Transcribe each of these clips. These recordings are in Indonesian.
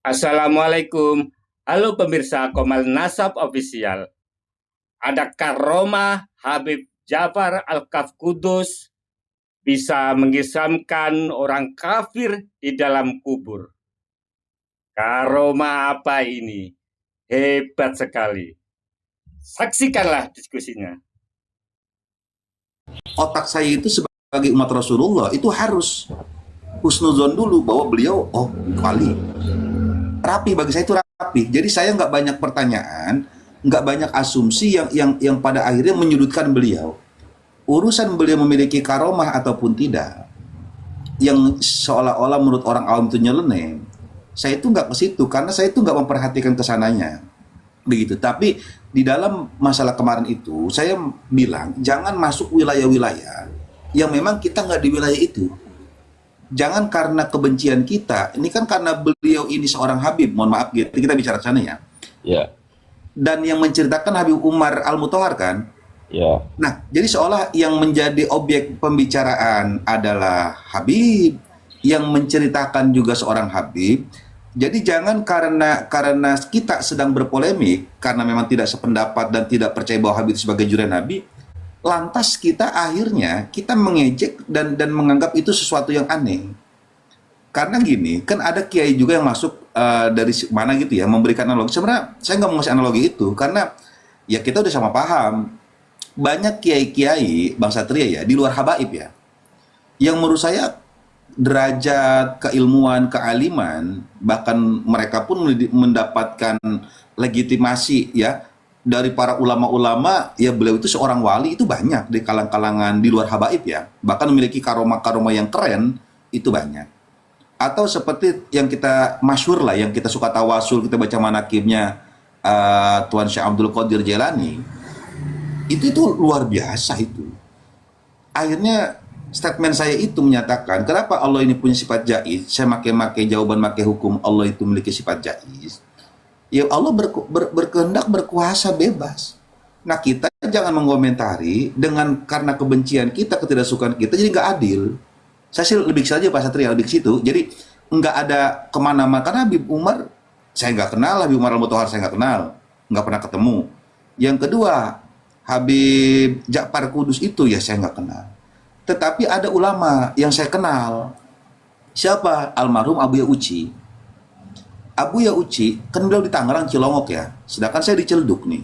Assalamualaikum. Halo pemirsa Komal Nasab Official. Ada karomah Habib Ja'far Al-Kaf Kudus bisa mengisamkan orang kafir di dalam kubur. Karomah apa ini? Hebat sekali. Saksikanlah diskusinya. Otak saya itu sebagai umat Rasulullah itu harus husnuzon dulu bahwa beliau wali. Rapi, bagi saya itu rapi. Jadi saya nggak banyak pertanyaan, nggak banyak asumsi yang pada akhirnya menyudutkan beliau. Urusan beliau memiliki karomah ataupun tidak, yang seolah-olah menurut orang awam itu nyeleneh, saya itu nggak ke situ karena saya itu nggak memperhatikan kesananya begitu. Tapi di dalam masalah kemarin itu saya bilang jangan masuk wilayah-wilayah yang memang kita nggak di wilayah itu. Jangan karena kebencian kita, ini kan karena beliau ini seorang Habib, mohon maaf gitu, kita bicara ke sana ya. Ya, Dan yang menceritakan Habib Umar Al-Mutahhar kan. ya. Nah, jadi seolah yang menjadi objek pembicaraan adalah Habib, yang menceritakan juga seorang Habib. Jadi jangan karena kita sedang berpolemik karena memang tidak sependapat dan tidak percaya bahwa Habib itu sebagai jurian Nabi, lantas kita akhirnya kita mengejek dan menganggap itu sesuatu yang aneh. Karena gini, kan ada kiai juga yang masuk dari mana gitu ya, memberikan analogi. Sebenarnya saya nggak mau ngasih analogi itu karena ya kita udah sama paham. Banyak kiai-kiai Bang Satria ya di luar habaib ya, yang menurut saya derajat keilmuan, kealiman, bahkan mereka pun mendapatkan legitimasi ya dari para ulama-ulama, ya beliau itu seorang wali itu banyak di kalangan di luar habaib ya, bahkan memiliki karomah-karomah yang keren itu banyak. Atau seperti yang kita masyhur lah, yang kita suka tawasul, kita baca manakibnya Tuan Syekh Abdul Qadir Jailani, itu luar biasa itu. Akhirnya statement saya itu menyatakan kenapa Allah ini punya sifat jaiz. Saya make jawaban make hukum Allah itu memiliki sifat jaiz. Ya Allah berkehendak berkuasa bebas. Nah kita jangan mengomentari dengan karena kebencian kita, ketidaksukaan kita, jadi nggak adil. Saya sih lebih saja Pak Satria lebih ke situ. Jadi nggak ada kemana-mana karena Habib Umar saya nggak kenal, Habib Umar Al-Mutahhar saya nggak kenal, nggak pernah ketemu. Yang kedua, Habib Ja'far Kudus itu ya saya nggak kenal. Tetapi ada ulama yang saya kenal. Siapa? Almarhum Abu Ya Uci. Abu Ya Uci, kan beliau di Tangerang Cilongok ya. Sedangkan saya di Ciledug nih.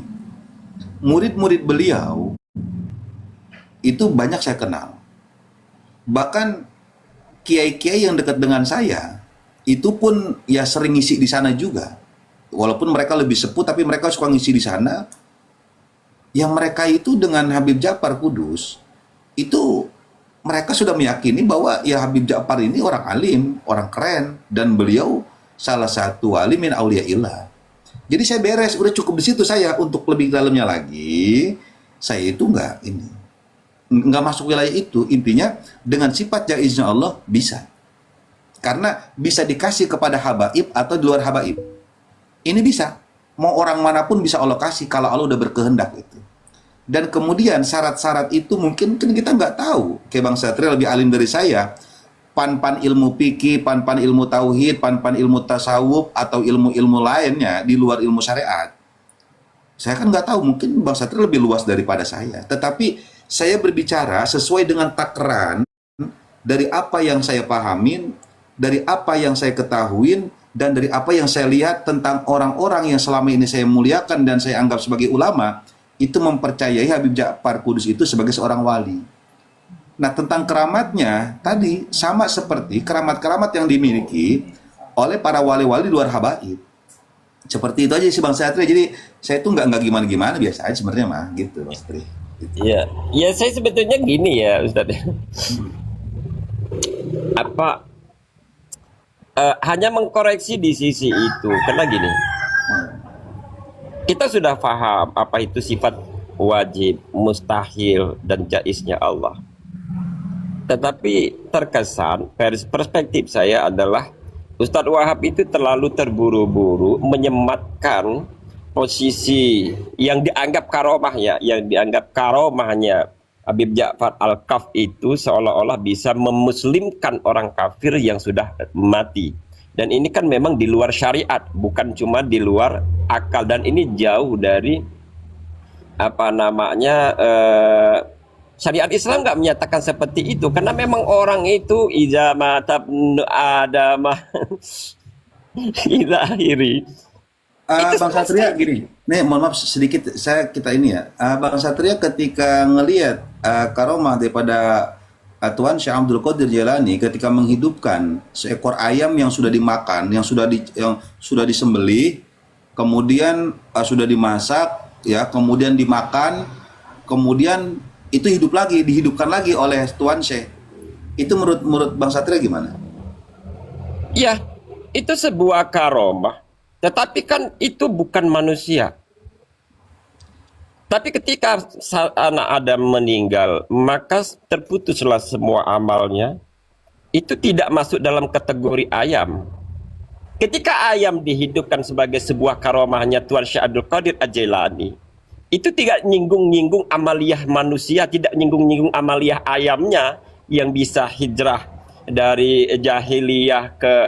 Murid-murid beliau itu banyak saya kenal. Bahkan kiai-kiai yang dekat dengan saya itu pun ya sering ngisi di sana juga. Walaupun mereka lebih sepuh tapi mereka suka ngisi di sana. Yang mereka itu dengan Habib Ja'far Kudus itu mereka sudah meyakini bahwa ya Habib Ja'far ini orang alim, orang keren, dan beliau salah satu wali min auliyaillah. Jadi saya beres, udah cukup di situ saya. Untuk lebih dalamnya lagi, saya itu nggak masuk wilayah itu. Intinya dengan sifat jaiznya Allah bisa, karena bisa dikasih kepada habaib atau di luar habaib. Ini bisa, mau orang manapun bisa Allah kasih kalau Allah udah berkehendak itu. Dan kemudian syarat-syarat itu mungkin kan kita nggak tahu. Kayak Bang Satria lebih alim dari saya. Pan-pan ilmu fikih, pan-pan ilmu tauhid, pan-pan ilmu tasawuf, atau ilmu-ilmu lainnya di luar ilmu syariat. Saya kan nggak tahu, mungkin Bang Satria lebih luas daripada saya. Tetapi saya berbicara sesuai dengan takaran dari apa yang saya pahamin, dari apa yang saya ketahuin, dan dari apa yang saya lihat tentang orang-orang yang selama ini saya muliakan dan saya anggap sebagai ulama, itu mempercayai Habib Ja'far Kudus itu sebagai seorang wali. Nah, tentang keramatnya tadi sama seperti keramat-keramat yang dimiliki oleh para wali-wali luar habaib. Seperti itu aja sih Bang Satria. Jadi saya itu nggak gimana-gimana, biasa aja sebenarnya mah gitu Bang Satria. Gitu. Ya, ya saya sebetulnya gini ya Ustadz. Apa hanya mengkoreksi di sisi itu karena gini, kita sudah paham apa itu sifat wajib, mustahil, dan jaiznya Allah. Tetapi terkesan perspektif saya adalah Ustadz Wahab itu terlalu terburu-buru menyematkan posisi yang dianggap karomahnya Habib Ja'far Al-Kaf itu seolah-olah bisa memuslimkan orang kafir yang sudah mati. Dan ini kan memang di luar syariat, bukan cuma di luar akal, dan ini jauh dari apa namanya syariat Islam nggak menyatakan seperti itu, karena memang orang itu iza mata adamah ila akhiri. Itu Bang Satria selesai. gini, nih mohon maaf sedikit kita ini ya. Bang Satria ketika ngelihat karomah daripada Tuan Syekh Abdul Qadir Jailani ketika menghidupkan seekor ayam yang sudah dimakan, yang sudah disembelih, kemudian sudah dimasak, ya, kemudian dimakan, kemudian itu hidup lagi, dihidupkan lagi oleh Tuan Syekh. Itu menurut Bang Satria gimana? Ya, itu sebuah karomah, tetapi kan itu bukan manusia. Tapi ketika anak Adam meninggal, maka terputuslah semua amalnya. Itu tidak masuk dalam kategori ayam. Ketika ayam dihidupkan sebagai sebuah karomahnya Tuan Syekh Abdul Qadir Al-Jailani, itu tidak nyinggung-nyinggung amaliyah manusia, tidak nyinggung-nyinggung amaliyah ayamnya yang bisa hijrah dari jahiliyah ke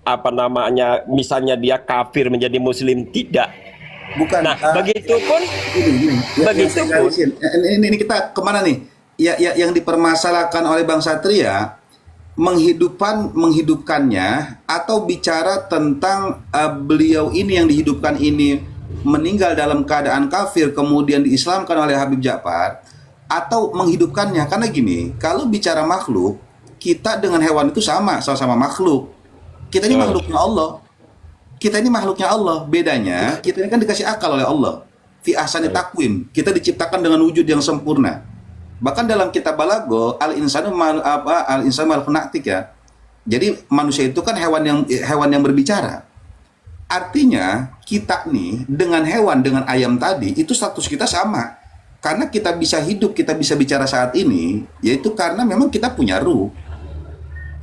apa namanya, misalnya dia kafir menjadi muslim, tidak. Bukan. Nah, begitupun Gini. begitupun Ini kita kemana nih? Yang dipermasalahkan oleh Bang Satria menghidupkannya atau bicara tentang beliau ini yang dihidupkan ini meninggal dalam keadaan kafir kemudian diislamkan oleh Habib Ja'far, atau menghidupkannya. Karena gini, kalau bicara makhluk, kita dengan hewan itu sama-sama makhluk. Kita ini makhluknya Allah. Kita ini makhluknya Allah. Bedanya, kita ini kan dikasih akal oleh Allah. Fi ahsani takwim. Kita diciptakan dengan wujud yang sempurna. Bahkan dalam kitab Balago, al-insanu mal fanatik ya. Jadi manusia itu kan hewan yang berbicara. Artinya, kita nih dengan hewan, dengan ayam tadi, itu status kita sama. Karena kita bisa hidup, kita bisa bicara saat ini, yaitu karena memang kita punya ruh.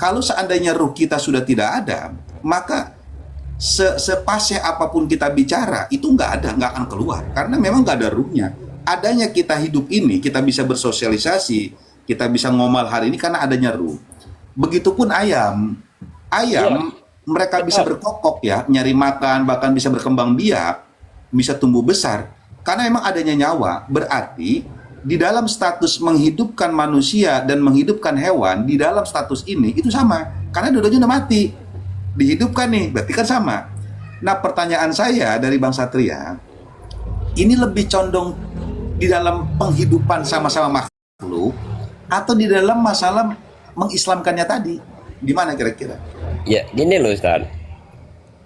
Kalau seandainya ruh kita sudah tidak ada, maka sepasih apapun kita bicara itu nggak akan keluar karena memang nggak ada ruhnya. Adanya kita hidup ini, kita bisa bersosialisasi, kita bisa ngomal hari ini karena adanya ruh. Begitupun ayam mereka bisa berkokok ya, nyari makan, bahkan bisa berkembang biak, bisa tumbuh besar karena memang adanya nyawa. Berarti di dalam status menghidupkan manusia dan menghidupkan hewan, di dalam status ini itu sama karena dua-duanya udah mati. Dihidupkan nih, berarti kan sama. Nah, pertanyaan saya dari Bang Satria, ini lebih condong di dalam penghidupan sama-sama makhluk atau di dalam masalah mengislamkannya tadi? Gimana kira-kira? ya gini loh Ustaz.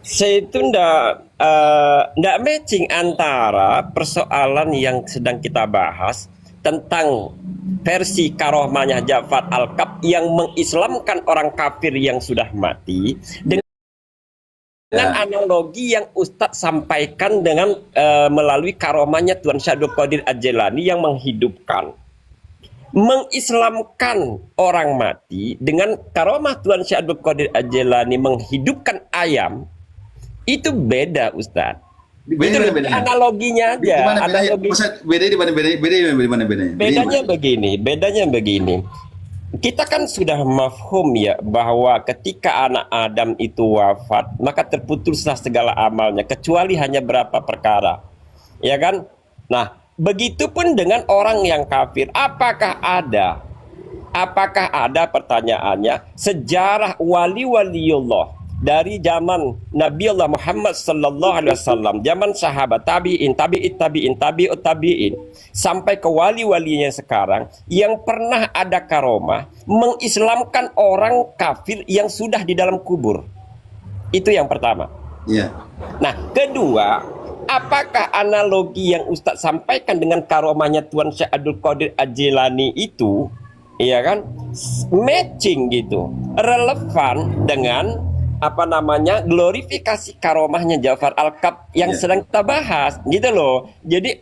Saya itu ndak matching antara persoalan yang sedang kita bahas tentang versi karomahnya Ja'far Al-Kaf yang mengislamkan orang kafir yang sudah mati dengan analogi yang Ustadz sampaikan dengan melalui karomahnya Tuan Syekh Abdul Qadir Al-Jailani yang mengislamkan orang mati dengan karomah Tuan Syekh Abdul Qadir Al-Jailani menghidupkan ayam. Itu beda Ustadz. Itu analoginya aja. Bedanya begini. Kita kan sudah mafhum ya bahwa ketika anak Adam itu wafat, maka terputuslah segala amalnya kecuali hanya berapa perkara. Ya kan? Nah, begitupun dengan orang yang kafir. Apakah ada pertanyaannya sejarah wali-waliullah dari zaman Nabi Allah Muhammad sallallahu alaihi wasallam, zaman sahabat, tabi'in, tabi'ut tabi'in, sampai ke wali-walinya sekarang yang pernah ada karomah mengislamkan orang kafir yang sudah di dalam kubur. Itu yang pertama. Iya. Nah, kedua, apakah analogi yang Ustadz sampaikan dengan karomahnya Tuan Syekh Abdul Qadir Al-Jailani itu, ya kan, matching gitu, relevan dengan glorifikasi karomahnya Ja'far Al-Kaf yang sedang kita bahas gitu loh. Jadi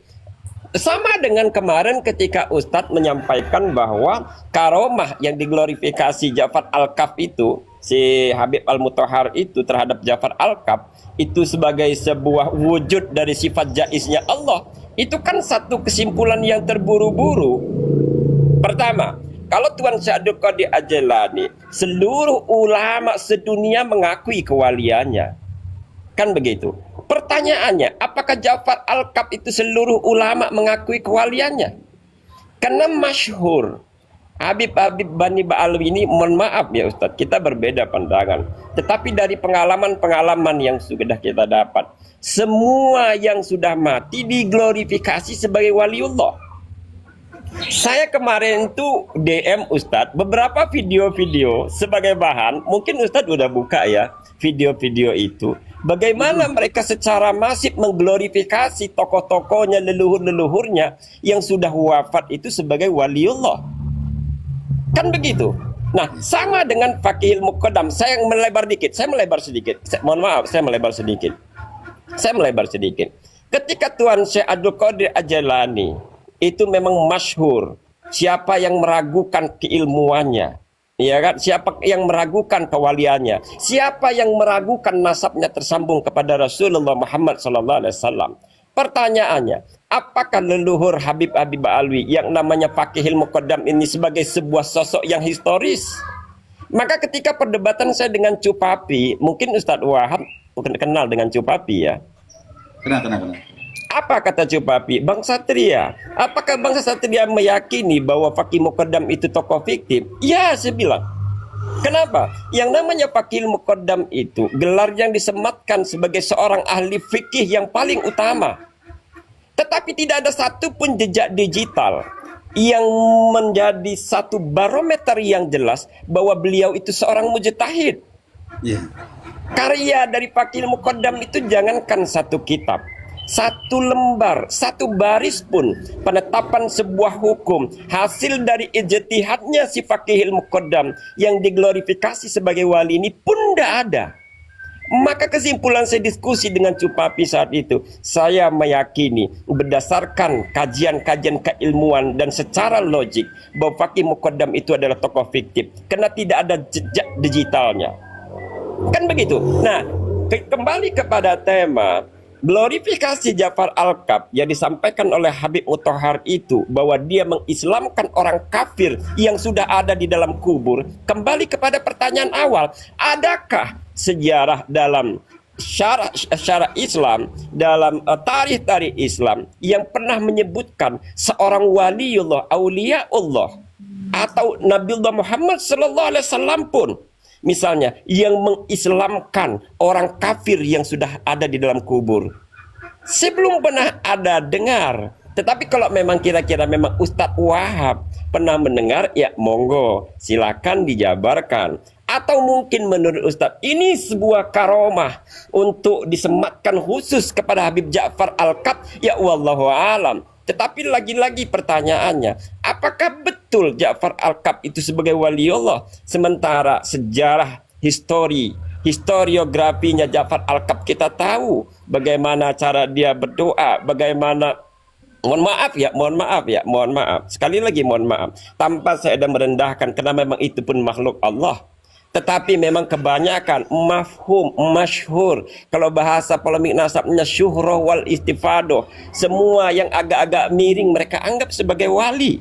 sama dengan kemarin ketika Ustadz menyampaikan bahwa karomah yang diglorifikasi Ja'far Al-Kaf itu, si Habib Al-Mutahhar itu terhadap Ja'far Al-Kaf itu sebagai sebuah wujud dari sifat jaiznya Allah, itu kan satu kesimpulan yang terburu-buru. Pertama, Kalau Tuan Syekh Abdul Qadir Al-Jilani, seluruh ulama sedunia mengakui kewaliannya. Kan begitu. Pertanyaannya, apakah Ja'far Al-Kab itu seluruh ulama mengakui kewaliannya? Karena masyhur Habib Bani Ba'alwi ini, mohon maaf ya Ustadz, kita berbeda pandangan. Tetapi dari pengalaman-pengalaman yang sudah kita dapat, semua yang sudah mati diglorifikasi sebagai waliullah. Saya kemarin tuh DM Ustadz beberapa video-video sebagai bahan. Mungkin Ustadz udah buka ya video-video itu. Bagaimana mereka secara masif mengglorifikasi tokoh-tokohnya, leluhur-leluhurnya yang sudah wafat itu sebagai waliullah. Kan begitu. Nah, sama dengan Fakihil Muqaddam. Saya melebar sedikit. Mohon maaf, saya melebar sedikit. Ketika Tuan Syekh Abdul Qadir Al-Jilani itu memang masyhur, siapa yang meragukan keilmuannya, ya kan? Siapa yang meragukan kewaliannya? Siapa yang meragukan nasabnya tersambung kepada Rasulullah Muhammad SAW? Pertanyaannya, apakah leluhur Habib Ba'alwi yang namanya Fakihil Muqaddam ini sebagai sebuah sosok yang historis? Maka ketika perdebatan saya dengan Cupapi, mungkin Ustadz Wahab kenal dengan Cupapi ya? Kenal. Apa kata Cupapi? Bang Satria, apakah Bang Satria meyakini bahwa Fakih Muqaddam itu tokoh fiktif? Ya, saya bilang. Kenapa? Yang namanya Fakihil Muqaddam itu gelar yang disematkan sebagai seorang ahli fikih yang paling utama. Tetapi tidak ada satupun jejak digital yang menjadi satu barometer yang jelas bahwa beliau itu seorang mujtahid. Yeah. Karya dari Fakihil Muqaddam itu jangankan satu kitab, satu lembar, satu baris pun penetapan sebuah hukum hasil dari ijtihadnya si Fakihil Muqaddam yang diglorifikasi sebagai wali ini pun tidak ada. Maka kesimpulan saya diskusi dengan Cupapi saat itu, saya meyakini berdasarkan kajian-kajian keilmuan dan secara logik bahwa Fakih Muqaddam itu adalah tokoh fiktif karena tidak ada jejak digitalnya. Kan begitu. Nah, kembali kepada tema glorifikasi Ja'far Al-Kab yang disampaikan oleh Habib Mutahhar itu bahwa dia mengislamkan orang kafir yang sudah ada di dalam kubur. Kembali kepada pertanyaan awal, adakah sejarah dalam syarah Islam, dalam tarikh Islam yang pernah menyebutkan seorang waliullah, auliaullah atau Nabiullah Muhammad sallallahu alaihi wasallam pun misalnya yang mengislamkan orang kafir yang sudah ada di dalam kubur? Saya belum pernah ada dengar. Tetapi kalau memang kira-kira memang Ustadz Wahab pernah mendengar, ya monggo silakan dijabarkan. Atau mungkin menurut Ustadz ini sebuah karomah untuk disematkan khusus kepada Habib Ja'far Al-Kab, ya wallahu alam. Tetapi lagi-lagi pertanyaannya, apakah betul Ja'far Al-Kab itu sebagai waliullah? Sementara sejarah historiografinya Ja'far Al-Kab kita tahu bagaimana cara dia berdoa, bagaimana mohon maaf. Sekali lagi mohon maaf. Tanpa saya ada merendahkan karena memang itu pun makhluk Allah. Tetapi memang kebanyakan mafhum, masyhur. Kalau bahasa polemik nasabnya syuhrah wal istifadoh. Semua yang agak-agak miring mereka anggap sebagai wali.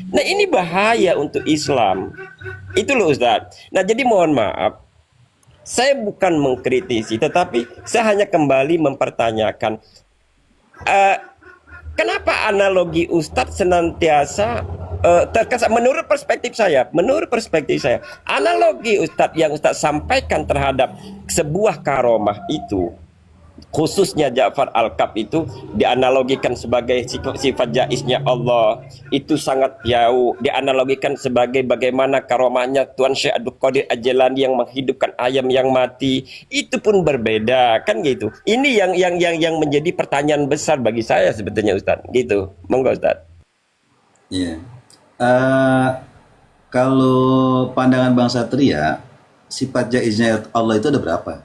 Nah ini bahaya untuk Islam. Itu loh Ustaz. Nah jadi mohon maaf. Saya bukan mengkritisi. Tetapi saya hanya kembali mempertanyakan. Kenapa analogi Ustadz senantiasa terkesan menurut perspektif saya, analogi Ustadz yang Ustadz sampaikan terhadap sebuah karomah itu, khususnya Ja'far Al-Kab itu dianalogikan sebagai sifat jaiznya Allah, itu sangat jauh. Dianalogikan sebagai bagaimana karomahnya Tuan Syekh Abdul Qadir Al-Jilani yang menghidupkan ayam yang mati, itu pun berbeda kan gitu. Ini yang menjadi pertanyaan besar bagi saya sebetulnya Ustaz. Gitu. Monggo Ustaz. Iya. Kalau pandangan Bang Satria, sifat jaiznya Allah itu ada berapa?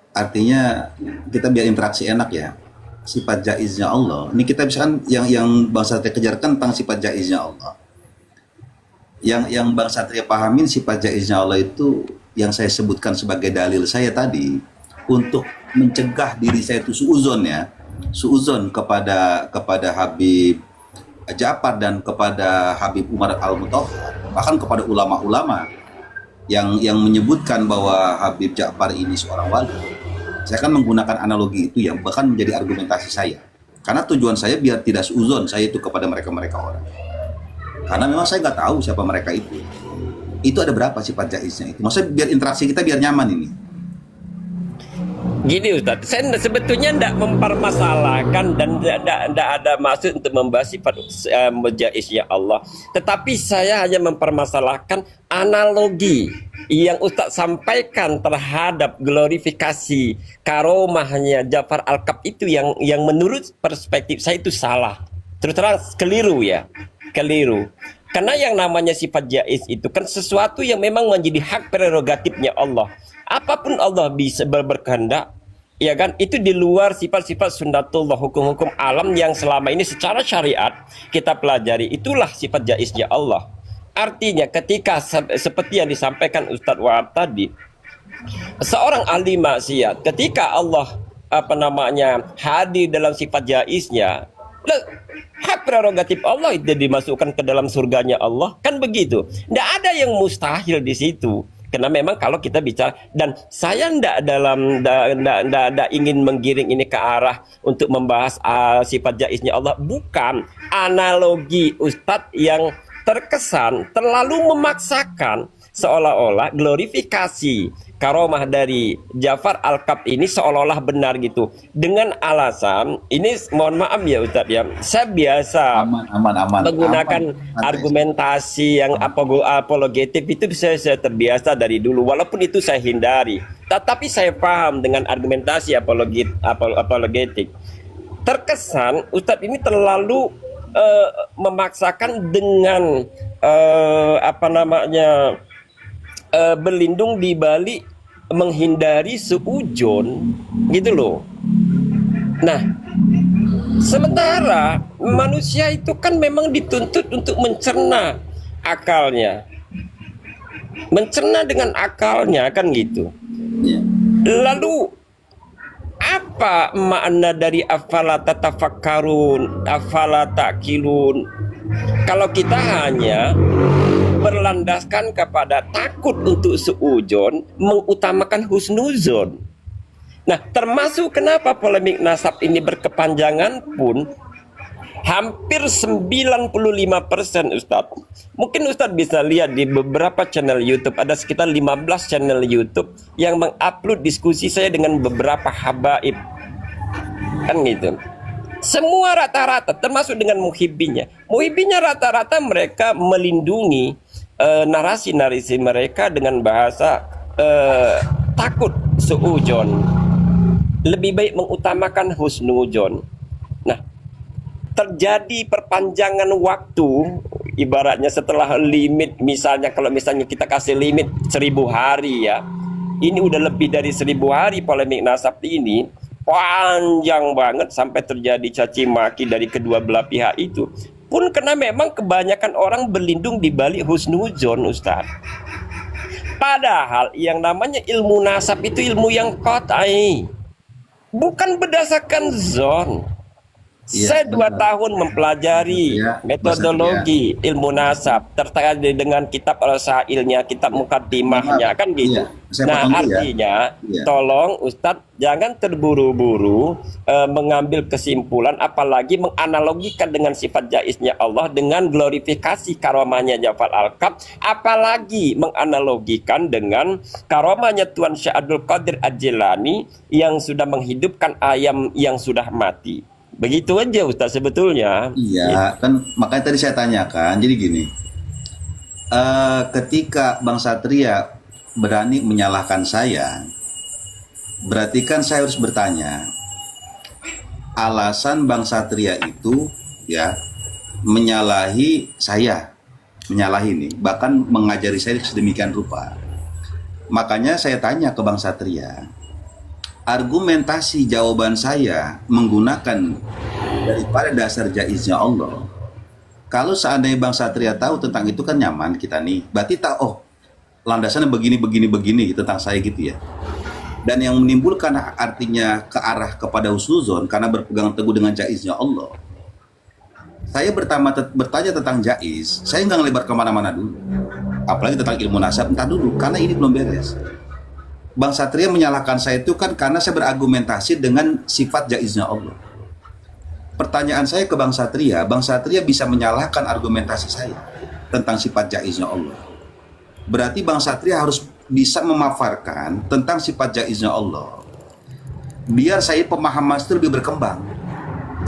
Artinya kita biar interaksi enak ya. Sifat jaiznya Allah. Ini kita misalkan yang Bang Satria kejarkan tentang sifat jaiznya Allah. Yang Bang Satria pahamin sifat jaiznya Allah itu yang saya sebutkan sebagai dalil saya tadi untuk mencegah diri saya itu suuzon ya. Suuzon kepada Habib Ja'far dan kepada Habib Umar Al-Mutahhar, bahkan kepada ulama-ulama yang menyebutkan bahwa Habib Ja'far ini seorang wali, saya akan menggunakan analogi itu yang bahkan menjadi argumentasi saya. Karena tujuan saya biar tidak seuzon saya itu kepada mereka-mereka orang. Karena memang saya nggak tahu siapa mereka itu. Itu ada berapa sifat jaiznya itu. Maksudnya biar interaksi kita biar nyaman ini. Gini Ustadz, saya sebetulnya tidak mempermasalahkan dan tidak ada maksud untuk membahas sifat jaiznya Allah. Tetapi saya hanya mempermasalahkan analogi yang Ustadz sampaikan terhadap glorifikasi karomahnya Ja'far Al-Kab itu yang menurut perspektif saya itu salah. Terus terang keliru ya, keliru. Karena yang namanya sifat jaiz itu kan sesuatu yang memang menjadi hak prerogatifnya Allah. Apapun Allah bisa berkehendak, ya kan, itu di luar sifat-sifat sunnatullah, hukum-hukum alam yang selama ini secara syariat kita pelajari. Itulah sifat jaiznya Allah. Artinya ketika seperti yang disampaikan Ustadz Wahab tadi, seorang ahli maksiat ketika Allah hadir dalam sifat jaiznya, hak prerogatif Allah itu dimasukkan ke dalam surganya Allah, kan begitu. Tidak ada yang mustahil di situ. Karena memang kalau kita bicara, dan saya tidak ingin menggiring ini ke arah untuk membahas sifat jaiznya Allah, bukan. Analogi Ustadz yang terkesan terlalu memaksakan seolah-olah glorifikasi karomah dari Ja'far Al-Kab ini seolah-olah benar gitu, dengan alasan ini, mohon maaf ya Ustadz ya, saya biasa menggunakan argumentasi yang apologetif itu saya terbiasa dari dulu, walaupun itu saya hindari, tetapi saya paham dengan argumentasi apologetik. Terkesan Ustadz ini terlalu memaksakan dengan berlindung di balik menghindari seujon gitu loh. Nah, sementara manusia itu kan memang dituntut untuk mencerna akalnya, mencerna dengan akalnya kan gitu. Lalu apa makna dari afala tatafakkarun, afala ta'qilun, kalau kita hanya berlandaskan kepada takut untuk seujon, mengutamakan husnuzon. Nah, termasuk kenapa polemik nasab ini berkepanjangan pun hampir 95% Ustadz. Mungkin Ustadz bisa lihat di beberapa channel YouTube, ada sekitar 15 channel YouTube yang mengupload diskusi saya dengan beberapa habaib. Kan gitu. Semua rata-rata, termasuk dengan muhibbinya. Muhibbinya rata-rata mereka melindungi narasi-narasi mereka dengan bahasa takut suujon. Lebih baik mengutamakan husnujon. Nah, terjadi perpanjangan waktu, ibaratnya setelah limit, misalnya kalau misalnya kita kasih limit 1000 hari ya, ini udah lebih dari 1000 hari polemik nasab ini, panjang banget sampai terjadi caci maki dari kedua belah pihak itu pun, karena memang kebanyakan orang berlindung di balik husnuzon Ustaz. Padahal yang namanya ilmu nasab itu ilmu yang qat'i, bukan berdasarkan zon. Saya 2 tahun mempelajari metodologi ilmu nasab terkait dengan kitab rasailnya, kitab mukaddimahnya, kan gitu. Nah, artinya tolong Ustadz jangan terburu-buru mengambil kesimpulan, apalagi menganalogikan dengan sifat jaiznya Allah dengan glorifikasi karomahnya Ja'far Al-Kab, apalagi menganalogikan dengan karomahnya Tuan Syekh Abdul Qadir Al-Jilani yang sudah menghidupkan ayam yang sudah mati. Begitu aja Ustaz sebetulnya. Iya, kan makanya tadi saya tanyakan. Jadi gini, ketika Bang Satria berani menyalahkan saya, berarti kan saya harus bertanya, alasan Bang Satria itu ya menyalahi saya, menyalahi nih, bahkan mengajari saya sedemikian rupa. Makanya saya tanya ke Bang Satria, argumentasi jawaban saya menggunakan daripada dasar jaiznya Allah. Kalau seandainya Bang Satria tahu tentang itu kan nyaman kita nih. Berarti tahu, oh landasannya begini tentang saya gitu ya. Dan yang menimbulkan artinya ke arah kepada husnuzon karena berpegang teguh dengan jaiznya Allah. saya bertanya tentang jaiz, saya nggak ngelebar kemana-mana dulu. Apalagi tentang ilmu nasab, entah dulu, karena ini belum beres. Bang Satria menyalahkan saya itu kan karena saya berargumentasi dengan sifat jaiznya Allah. Pertanyaan saya ke Bang Satria bisa menyalahkan argumentasi saya tentang sifat jaiznya Allah. Berarti Bang Satria harus bisa memaparkan tentang sifat jaiznya Allah. Biar saya pemahaman itu lebih berkembang.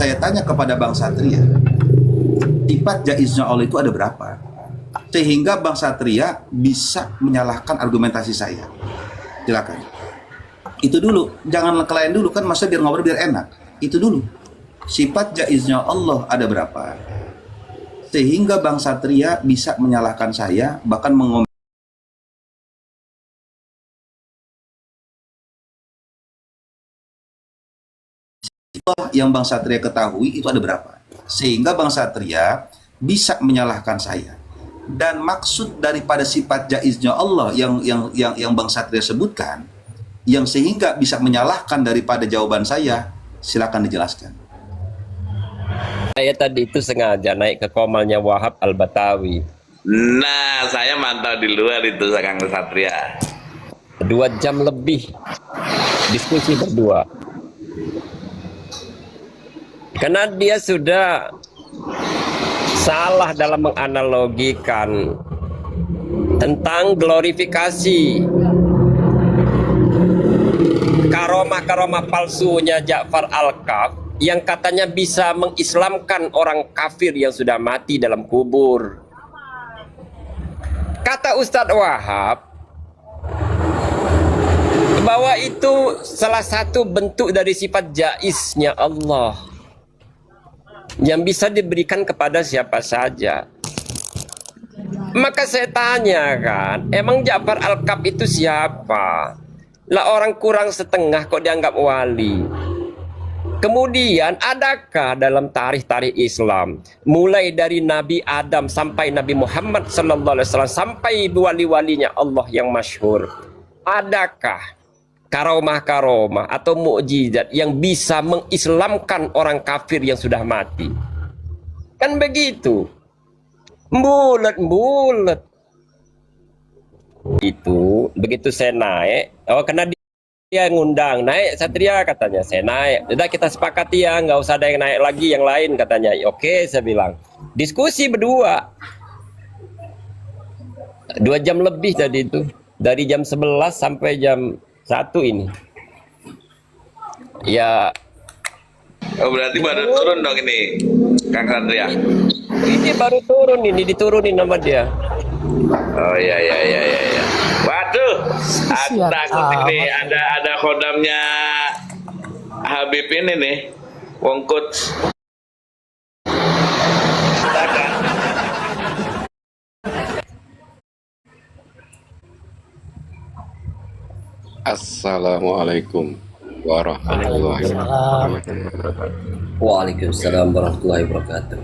Saya tanya kepada Bang Satria, sifat jaiznya Allah itu ada berapa? Sehingga Bang Satria bisa menyalahkan argumentasi saya. Silakan. Itu dulu, jangan kelain dulu kan, masa biar ngobrol biar enak. Itu dulu. Sifat jaiznya Allah ada berapa? Sehingga Bang Satria bisa menyalahkan saya, bahkan mengomel yang Bang Satria ketahui itu ada berapa? Sehingga Bang Satria bisa menyalahkan saya. Dan maksud daripada sifat jaiznya Allah yang Bang Satria sebutkan, yang sehingga bisa menyalahkan daripada jawaban saya, silakan dijelaskan. Saya tadi itu sengaja naik ke komalnya Wahab Al-Batawi. Nah, saya mantau di luar itu Kang Satria. 2 jam lebih diskusi berdua. Karena dia sudah salah dalam menganalogikan tentang glorifikasi karomah-karomah palsunya Ja'far Al-Kaf yang katanya bisa mengislamkan orang kafir yang sudah mati dalam kubur. Kata Ustadz Wahab bahwa itu salah satu bentuk dari sifat jaiznya Allah yang bisa diberikan kepada siapa saja. Maka saya tanya kan, emang Ja'far Al-Kaf itu siapa? Lah orang kurang setengah kok dianggap wali. Kemudian adakah dalam tarikh Islam mulai dari Nabi Adam sampai Nabi Muhammad sallallahu alaihi wasallam sampai wali-walinya Allah yang masyhur, adakah karomah-karomah atau mukjizat yang bisa mengislamkan orang kafir yang sudah mati? Kan begitu. Bulat-bulat. Itu begitu saya naik, karena dia ngundang, naik Satria katanya, saya naik. Udah kita sepakati ya, nggak usah ada yang naik lagi yang lain katanya. Oke, saya bilang. Diskusi berdua. 2 jam lebih tadi itu. Dari jam 11 sampai jam 1 ini. Ya. Oh, berarti baru turun dong ini, Kang Satria. Ini baru turun, ini diturunin nama dia. Oh iya. Waduh, aku takut ini ada kodamnya Habib ini nih, Wongkut. Assalamualaikum warahmatullahi wabarakatuh. Waalaikumsalam warahmatullahi wabarakatuh.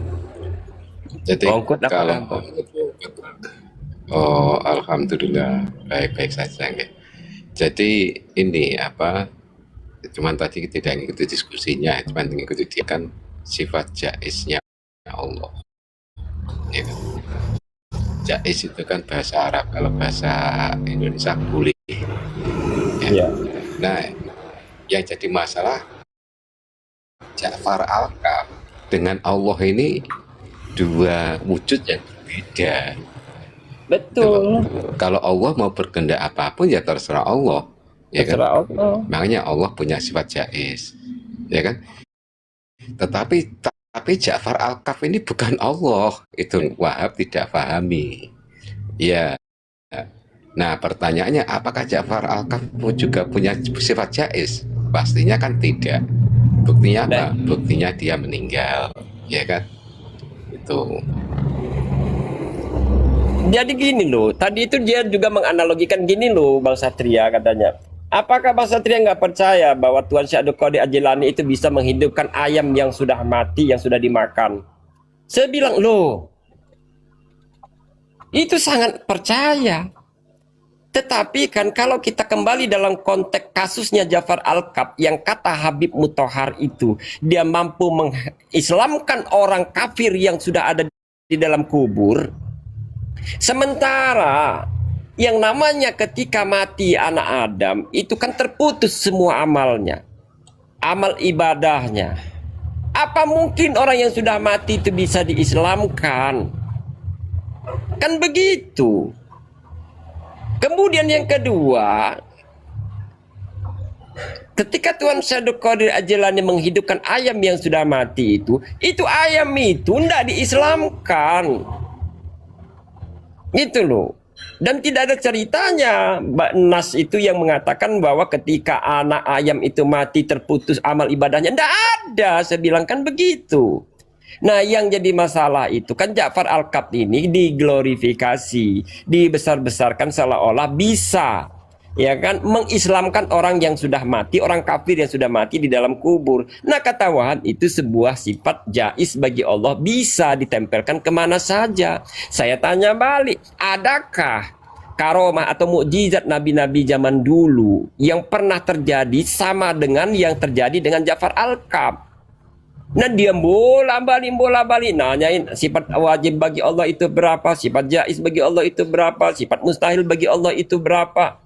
Jadi Wongkut apa kalau kabar? oh alhamdulillah baik-baik saja nggih. Jadi ini apa? Cuman tadi tidak mengikuti diskusinya, cuman mengikuti dia kan sifat jaiznya Allah. Ya kan? Jaiz itu kan bahasa Arab, kalau bahasa Indonesia boleh. Ya. Nah, yang jadi masalah Ja'far Al-Kaf dengan Allah ini dua wujud yang berbeda. Betul. Kalau Allah mau berkehendak apapun ya terserah Allah, ya kan? Terserah Allah. Makanya Allah punya sifat jaiz, ya kan? Tapi Ja'far Al-Kaf ini bukan Allah, itu Wahab tidak pahami. Ya. Nah pertanyaannya, apakah Ja'far Al-Kaf juga punya sifat jaiz? Pastinya kan tidak. Buktinya apa? Buktinya dia meninggal, ya kan? Itu. Jadi gini loh, tadi itu dia juga menganalogikan gini loh, Bang Satria katanya. Apakah Bang Satria nggak percaya bahwa Tuan Syekh Abdul Qadir Al-Jilani itu bisa menghidupkan ayam yang sudah mati, yang sudah dimakan? Saya bilang, loh, itu sangat percaya. Tetapi kan kalau kita kembali dalam konteks kasusnya Ja'far Al-Kab yang kata Habib Mutahhar itu, dia mampu mengislamkan orang kafir yang sudah ada di dalam kubur. Sementara yang namanya ketika mati anak Adam itu kan terputus semua amalnya, amal ibadahnya. Apa mungkin orang yang sudah mati itu bisa diislamkan? Kan begitu. Kemudian yang kedua, ketika Tuan Syekh Qadir Al-Jilani menghidupkan ayam yang sudah mati itu ayam itu tidak diislamkan. Gitu loh. Dan tidak ada ceritanya nas itu yang mengatakan bahwa ketika anak ayam itu mati terputus amal ibadahnya. Tidak ada, saya bilang kan begitu. Nah, yang jadi masalah itu kan Ja'far Al-Kab ini diglorifikasi, dibesar-besarkan seolah-olah bisa, ya kan, mengislamkan orang yang sudah mati, orang kafir yang sudah mati di dalam kubur. Nah, kata Wahab itu sebuah sifat jaiz bagi Allah, bisa ditempelkan kemana saja. Saya tanya balik, adakah karomah atau mukjizat nabi-nabi zaman dulu yang pernah terjadi sama dengan yang terjadi dengan Ja'far Al-Kab? Nah, dia bola-balik nanyain sifat wajib bagi Allah itu berapa, sifat jaiz bagi Allah itu berapa, sifat mustahil bagi Allah itu berapa.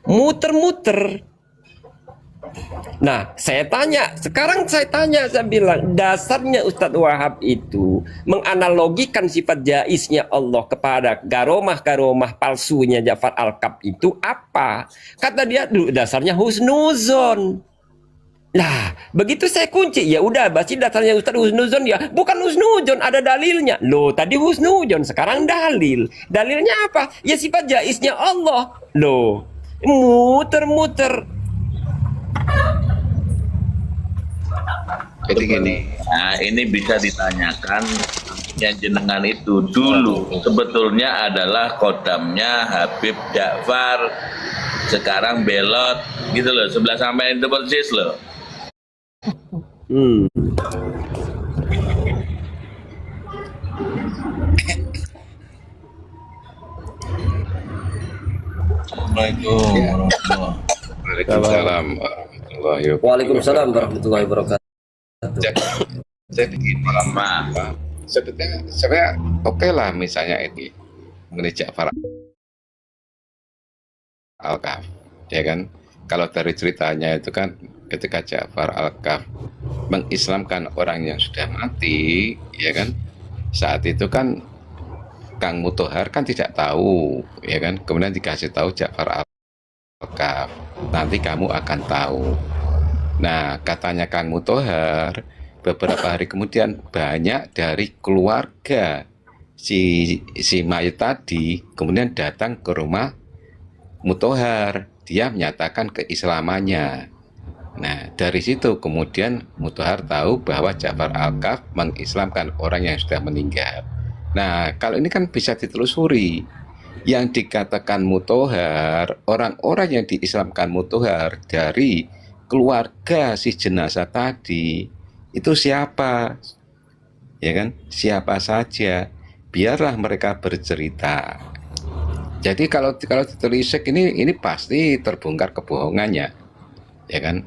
Muter-muter. Nah, saya bilang, dasarnya Ustadz Wahab itu menganalogikan sifat jaiznya Allah kepada garomah-garomah palsunya Ja'far Al-Kab itu apa? Kata dia, dasarnya husnuzon. Nah, begitu saya kunci, ya udah, berarti dasarnya Ustadz husnuzon ya. Bukan husnuzon, ada dalilnya. Loh, tadi husnuzon, sekarang dalil. Dalilnya apa? Ya sifat jaiznya Allah. Loh, muter-muter. Jadi gini, Nah, ini bisa ditanyakan yang jenengan itu dulu sebetulnya adalah kodamnya Habib Ja'far, sekarang belot gitu loh, sebelah sampai itu persis loh. Assalamualaikum warahmatullahi Waalaikumsalam warahmatullahi wabarakatuh. Waalaikumsalam warahmatullahi wabarakatuh. Jadi gini, Maaf. sebenarnya oke lah misalnya ini mengenai Ja'far Al-Kaf, ya kan? Kalau dari ceritanya itu kan ketika Ja'far Al-Kaf mengislamkan orang yang sudah mati, ya kan? Saat itu kan Kang Mutahhar kan tidak tahu, ya kan? Kemudian dikasih tahu Ja'far Al-Kaf, nanti kamu akan tahu. Nah, katanya Kang Mutahhar, beberapa hari kemudian banyak dari keluarga si mayat tadi kemudian datang ke rumah Mutahhar. Dia menyatakan keislamannya. Nah, dari situ kemudian Mutahhar tahu bahwa Ja'far Al-Kaf mengislamkan orang yang sudah meninggal. Nah, kalau ini kan bisa ditelusuri. Yang dikatakan Mutahhar, orang-orang yang diislamkan Mutahhar dari keluarga si jenazah tadi, itu siapa? Ya kan? Siapa saja. Biarlah mereka bercerita. Jadi kalau ditelisik ini pasti terbongkar kebohongannya. Ya kan?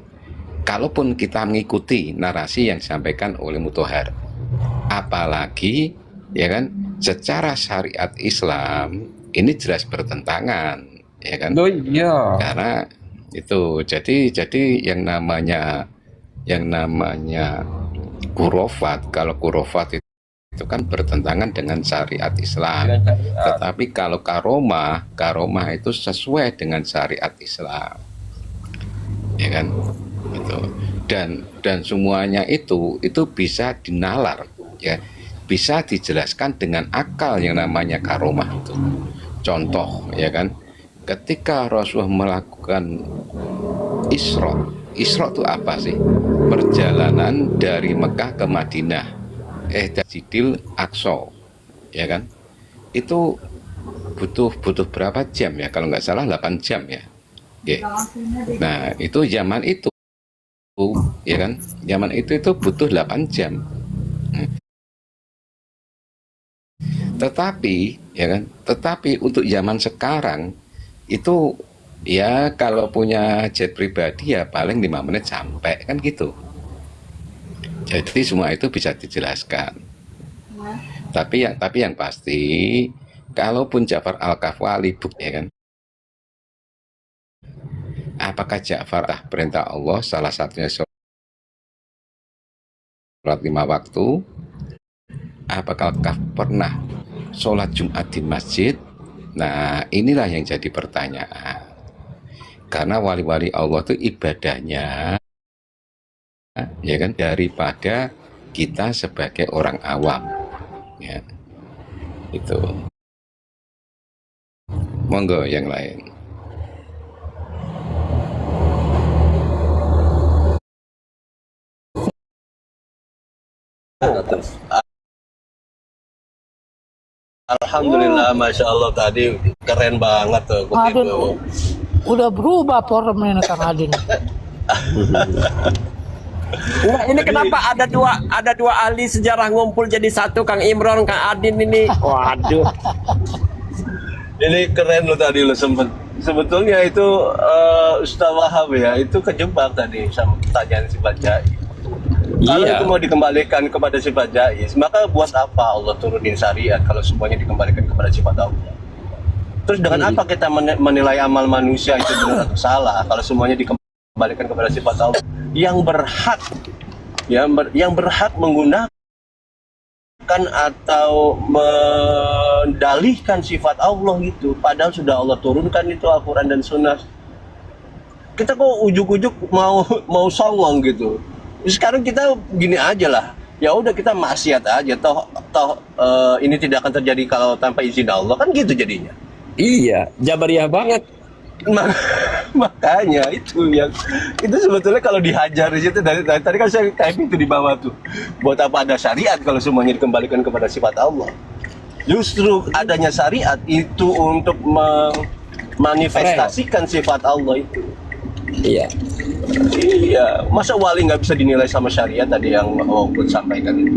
Kalaupun kita mengikuti narasi yang disampaikan oleh Mutahhar, apalagi ya kan secara syariat Islam ini jelas bertentangan, ya kan? Oh iya. Karena itu jadi yang namanya kurofat, kalau kurofat itu kan bertentangan dengan syariat Islam. Tetapi kalau karomah itu sesuai dengan syariat Islam, ya kan? Itu dan semuanya itu bisa dinalar, ya, bisa dijelaskan dengan akal yang namanya karomah itu. Contoh, ya kan, ketika Rasulullah melakukan Isra itu apa sih? Perjalanan dari Mekah ke Madinah, dari Masjidil Aqsa, ya kan? Itu butuh berapa jam ya? Kalau nggak salah 8 jam ya. Oke. Nah, itu zaman itu, ya kan? Zaman itu butuh 8 jam. Tetapi, ya kan? Tetapi untuk zaman sekarang itu ya kalau punya jet pribadi ya paling 5 menit sampai kan gitu. Jadi semua itu bisa dijelaskan. Tapi yang pasti, kalaupun Ja'far Al-Kafwali ya kan, apakah Ja'far perintah Allah salah satunya sholat 5 waktu? Apakah pernah sholat Jumat di masjid? Nah, inilah yang jadi pertanyaan. Karena wali-wali Allah itu ibadahnya ya kan daripada kita sebagai orang awam. Ya. Itu. Monggo yang lain. Alhamdulillah, masya Allah tadi keren banget tuh. Adin udah berubah forumnya Kang Adin. Enggak, ini kenapa ada dua ahli sejarah ngumpul jadi satu, Kang Imron, Kang Adin ini. Waduh. Ini keren lo tadi lo sebetulnya itu Ustaz Wahab ya, itu kejebak tadi sama pertanyaan sifat jaiz. Kalau Iya. itu mau dikembalikan kepada sifat jaiz, maka buat apa Allah turunin syariat kalau semuanya dikembalikan kepada sifat Allah? Terus dengan apa kita menilai amal manusia itu benar atau salah kalau semuanya dikembalikan kepada sifat Allah? Yang berhak yang berhak menggunakan atau mendalihkan sifat Allah gitu, padahal sudah Allah turunkan itu Al-Quran dan Sunnah. Kita kok ujuk-ujuk mau songong gitu. Sekarang kita gini aja lah, ya udah kita maksiat aja, toh ini tidak akan terjadi kalau tanpa izin Allah, kan gitu jadinya. Iya, Jabariyah banget. Makanya itu sebetulnya kalau dihajar di situ dari tadi kan saya type itu di bawah tuh, buat apa ada syariat kalau semuanya dikembalikan kepada sifat Allah? Justru adanya syariat itu untuk memanifestasikan sifat Allah itu. Iya. Iya, masa wali nggak bisa dinilai sama syariat tadi yang Ogut sampaikan itu?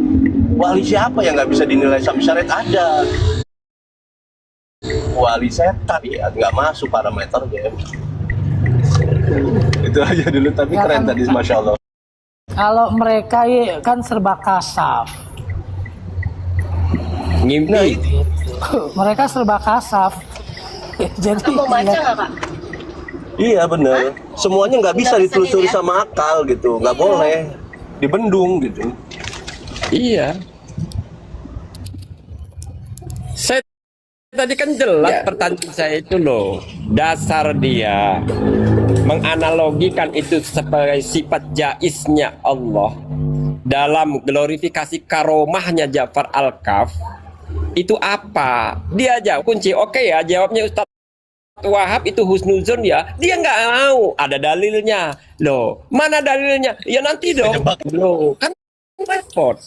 Wali siapa yang nggak bisa dinilai sama syariat? Ada. Wali setan ya, nggak masuk parameternya. Itu aja dulu, tapi Ya, keren kan, tadi, masya Allah. Kalau mereka kan serba kasaf. Ngimpi. Nah, itu. Mereka serba kasaf. Jadi Mau baca nggak Kak? Iya benar. Semuanya nggak bisa Nggak bisa ditelusuri dilihat. sama akal gitu, nggak boleh dibendung gitu. Iya. Saya tadi kan jelas pertanyaan saya itu loh. Dasar dia menganalogikan itu sebagai sifat jaiznya Allah dalam glorifikasi karomahnya Ja'far Al-Kaf. Itu apa? Dia jawab kunci. Oke ya, jawabnya Ustaz Wahab itu husnuzon ya. Dia nggak mau. Ada dalilnya. Loh, mana dalilnya? Ya nanti dong. Loh, kan repot.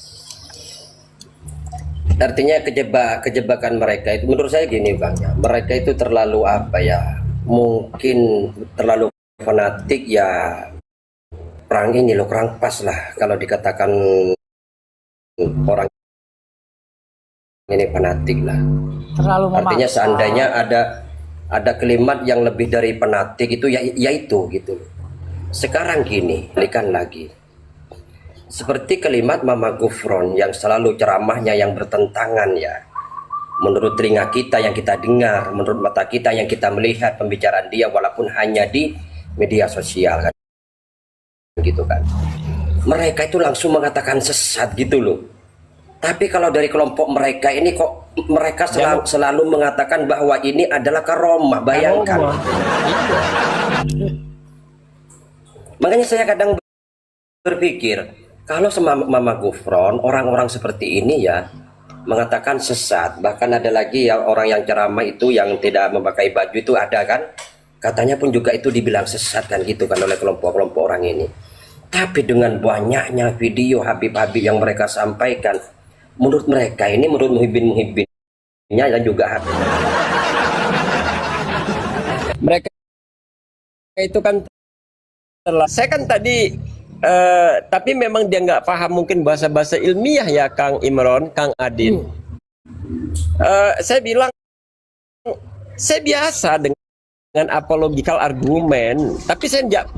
Artinya kejebakan mereka itu menurut saya gini Bang ya. Mereka itu terlalu apa ya? Mungkin terlalu fanatik ya. Perang ini loh, kurang pas lah kalau dikatakan orang ini fanatik lah. terlalu memaksa. Artinya seandainya ada kalimat yang lebih dari fanatik itu yaitu gitu. Sekarang gini, balikan lagi. Seperti kalimat Mama Gufron yang selalu ceramahnya yang bertentangan ya. Menurut telinga kita yang kita dengar, menurut mata kita yang kita melihat pembicaraan dia walaupun hanya di media sosial kan. Gitu kan. Mereka itu langsung mengatakan sesat gitu loh. Tapi kalau dari kelompok mereka ini kok mereka selalu mengatakan bahwa ini adalah karomah. Bayangkan. Makanya saya kadang berpikir, kalau sama Mama Gufron, orang-orang seperti ini ya mengatakan sesat. Bahkan ada lagi yang orang yang ceramah itu yang tidak memakai baju itu ada kan. Katanya pun juga itu dibilang sesat kan gitu kan oleh kelompok-kelompok orang ini. Tapi dengan banyaknya video Habib-Habib yang mereka sampaikan, menurut mereka ini, menurut muhibbin-muhibbinnya dan juga Habib. Mereka itu kan saya kan tadi tapi memang dia nggak paham mungkin bahasa-bahasa ilmiah ya Kang Imron, Kang Adin. Saya bilang saya biasa dengan dengan apological argumen, tapi saya nggak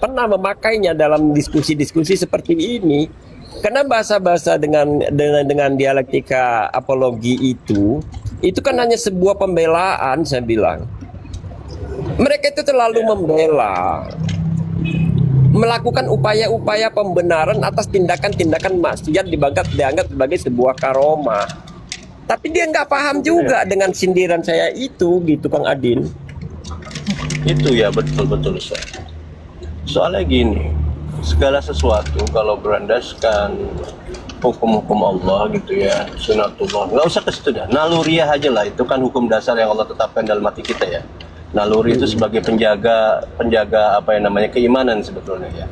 pernah memakainya dalam diskusi-diskusi seperti ini. Karena bahasa-bahasa dengan dialektika apologi itu kan hanya sebuah pembelaan, saya bilang. Mereka itu terlalu membela, melakukan upaya-upaya pembenaran atas tindakan-tindakan maksiat dianggap sebagai sebuah karomah. Tapi dia nggak paham juga dengan sindiran saya itu, gitu Kang Adin. Itu ya betul-betul Ustaz. Soalnya gini, segala sesuatu kalau berlandaskan hukum-hukum Allah gitu ya, sunatullah, nggak usah ke situ dah. Naluriah aja lah, itu kan hukum dasar yang Allah tetapkan dalam hati kita ya. Naluri itu sebagai penjaga apa yang namanya keimanan sebetulnya ya.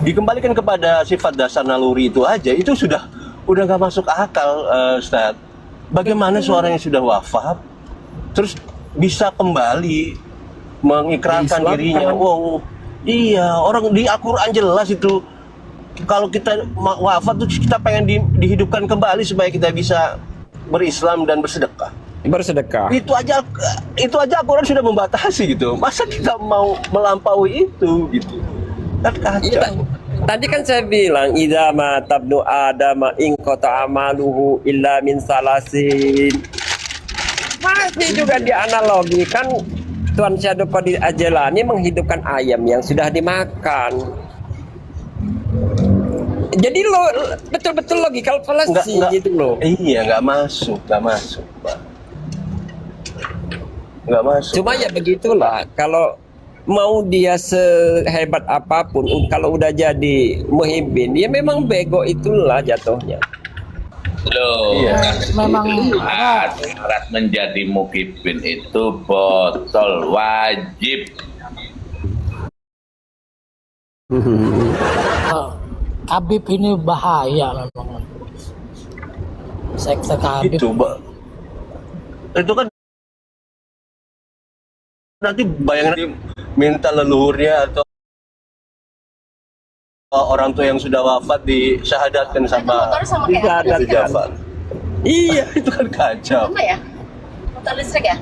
Dikembalikan kepada sifat dasar naluri itu aja, itu udah nggak masuk akal, Ustaz. Bagaimana seorang yang sudah wafat terus bisa kembali mengikrarkan dirinya? Wow, iya, orang di Al-Quran jelas itu. Kalau kita wafat tuh kita pengen dihidupkan kembali supaya kita bisa berislam dan bersedekah. Itu aja Al-Quran sudah membatasi gitu. Masa kita mau melampaui itu gitu? Kan kacau. Tadi kan saya bilang idza ma tabnu adama in qata amaluhu illa min salasin. Masih juga dianalogikan Tuan Syahdu Qadir Al-Jilani menghidupkan ayam yang sudah dimakan. Jadi lo betul-betul logikal fallacy gitu loh. Iya, nggak masuk, Pak. Nggak masuk. Cuma ya begitulah, kalau mau dia sehebat apapun, kalau udah jadi muhibbin, ya memang bego itulah jatuhnya. Loh, Iya. Memang syarat menjadi muhibbin itu botol wajib. Habib ini bahaya memang. Sekte Habib. Itu kan nanti bayangin minta leluhurnya atau orang tua yang sudah wafat disyahadatkan sama Habib Ja'far. Iya, Itu kan kacau. Apa ya? Motor listrik ya?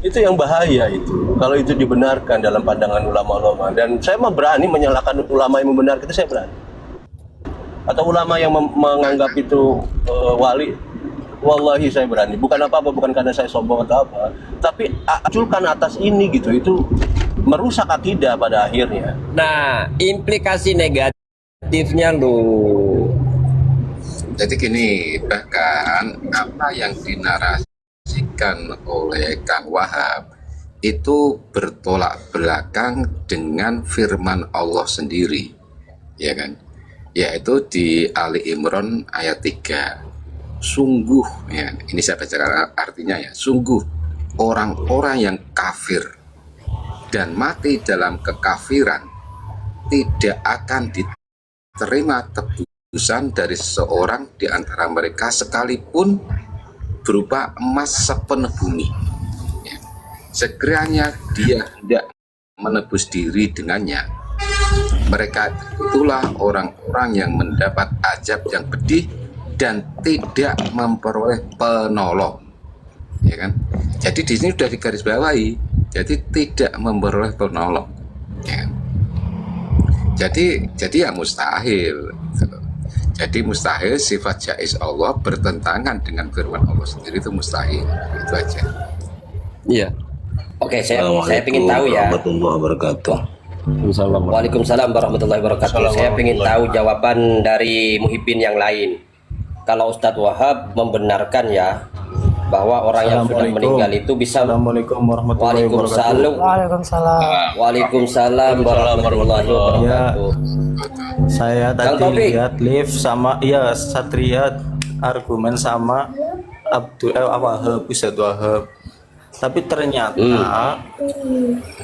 Itu yang bahaya itu. Kalau itu dibenarkan dalam pandangan ulama-ulama, dan saya mah berani menyalahkan ulama yang membenarkan itu, saya berani. Atau ulama yang menganggap itu wali, wallahi saya berani. Bukan apa-apa, bukan karena saya sombong atau apa, tapi aculkan atas ini gitu, itu merusak akidah pada akhirnya. nah implikasi negatifnya lo. Jadi gini, bahkan apa yang dinarasikan oleh Kang Wahab itu bertolak belakang dengan firman Allah sendiri, ya kan? Yaitu di Ali Imran ayat 3. Sungguh, ya, ini saya baca artinya ya, sungguh orang-orang yang kafir dan mati dalam kekafiran tidak akan diterima tebusan dari seorang di antara mereka sekalipun berupa emas sepenuh bumi. Ya. Sekiranya dia tidak menebus diri dengannya, mereka itulah orang-orang yang mendapat azab yang pedih dan tidak memperoleh penolong, ya kan? Jadi di sini sudah digarisbawahi, jadi tidak memperoleh penolong, ya kan? Jadi ya mustahil. Jadi mustahil sifat jaiz Allah bertentangan dengan firman Allah sendiri, itu mustahil. Itu aja. Iya. Oke, saya ingin tahu ya. Warahmatullahi wabarakatuh. Waalaikumsalam warahmatullahi wabarakatuh. Saya ingin tahu jawaban dari muhibbin yang lain. Kalau Ustadz Wahab membenarkan ya bahwa orang yang sudah meninggal itu bisa. Assalamualaikum warahmatullahi wabarakatuh. Waalaikumsalam. Waalaikumsalam warahmatullahi wabarakatuh. Saya Kang tadi Taufik. lihat live sama Satria argumen sama Wahab, Ustadz Wahab. Tapi ternyata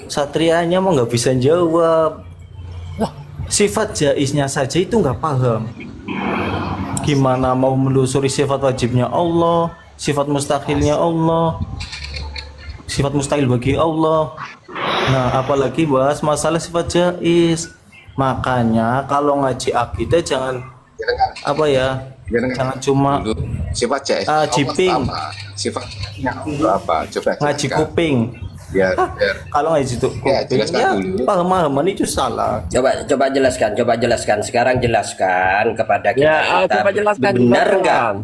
Satrianya mau nggak bisa jawab. Sifat jaiznya saja itu nggak paham. Gimana mau menelusuri sifat wajibnya Allah, sifat mustahilnya Allah, sifat mustahil bagi Allah. Nah, apalagi bahas masalah sifat jaiz. Makanya kalau ngaji akidah jangan jangan cuma sifat jaiz jiping. sifatnya apa? Coba ngaji jelaskan. kuping. biar Kalau ngaji itu Ya, jelaskan ya, dulu. pemahaman itu salah. Coba jelaskan. Sekarang jelaskan kepada kita. Ya, coba jelaskan juga, Benar nggak? Tuan.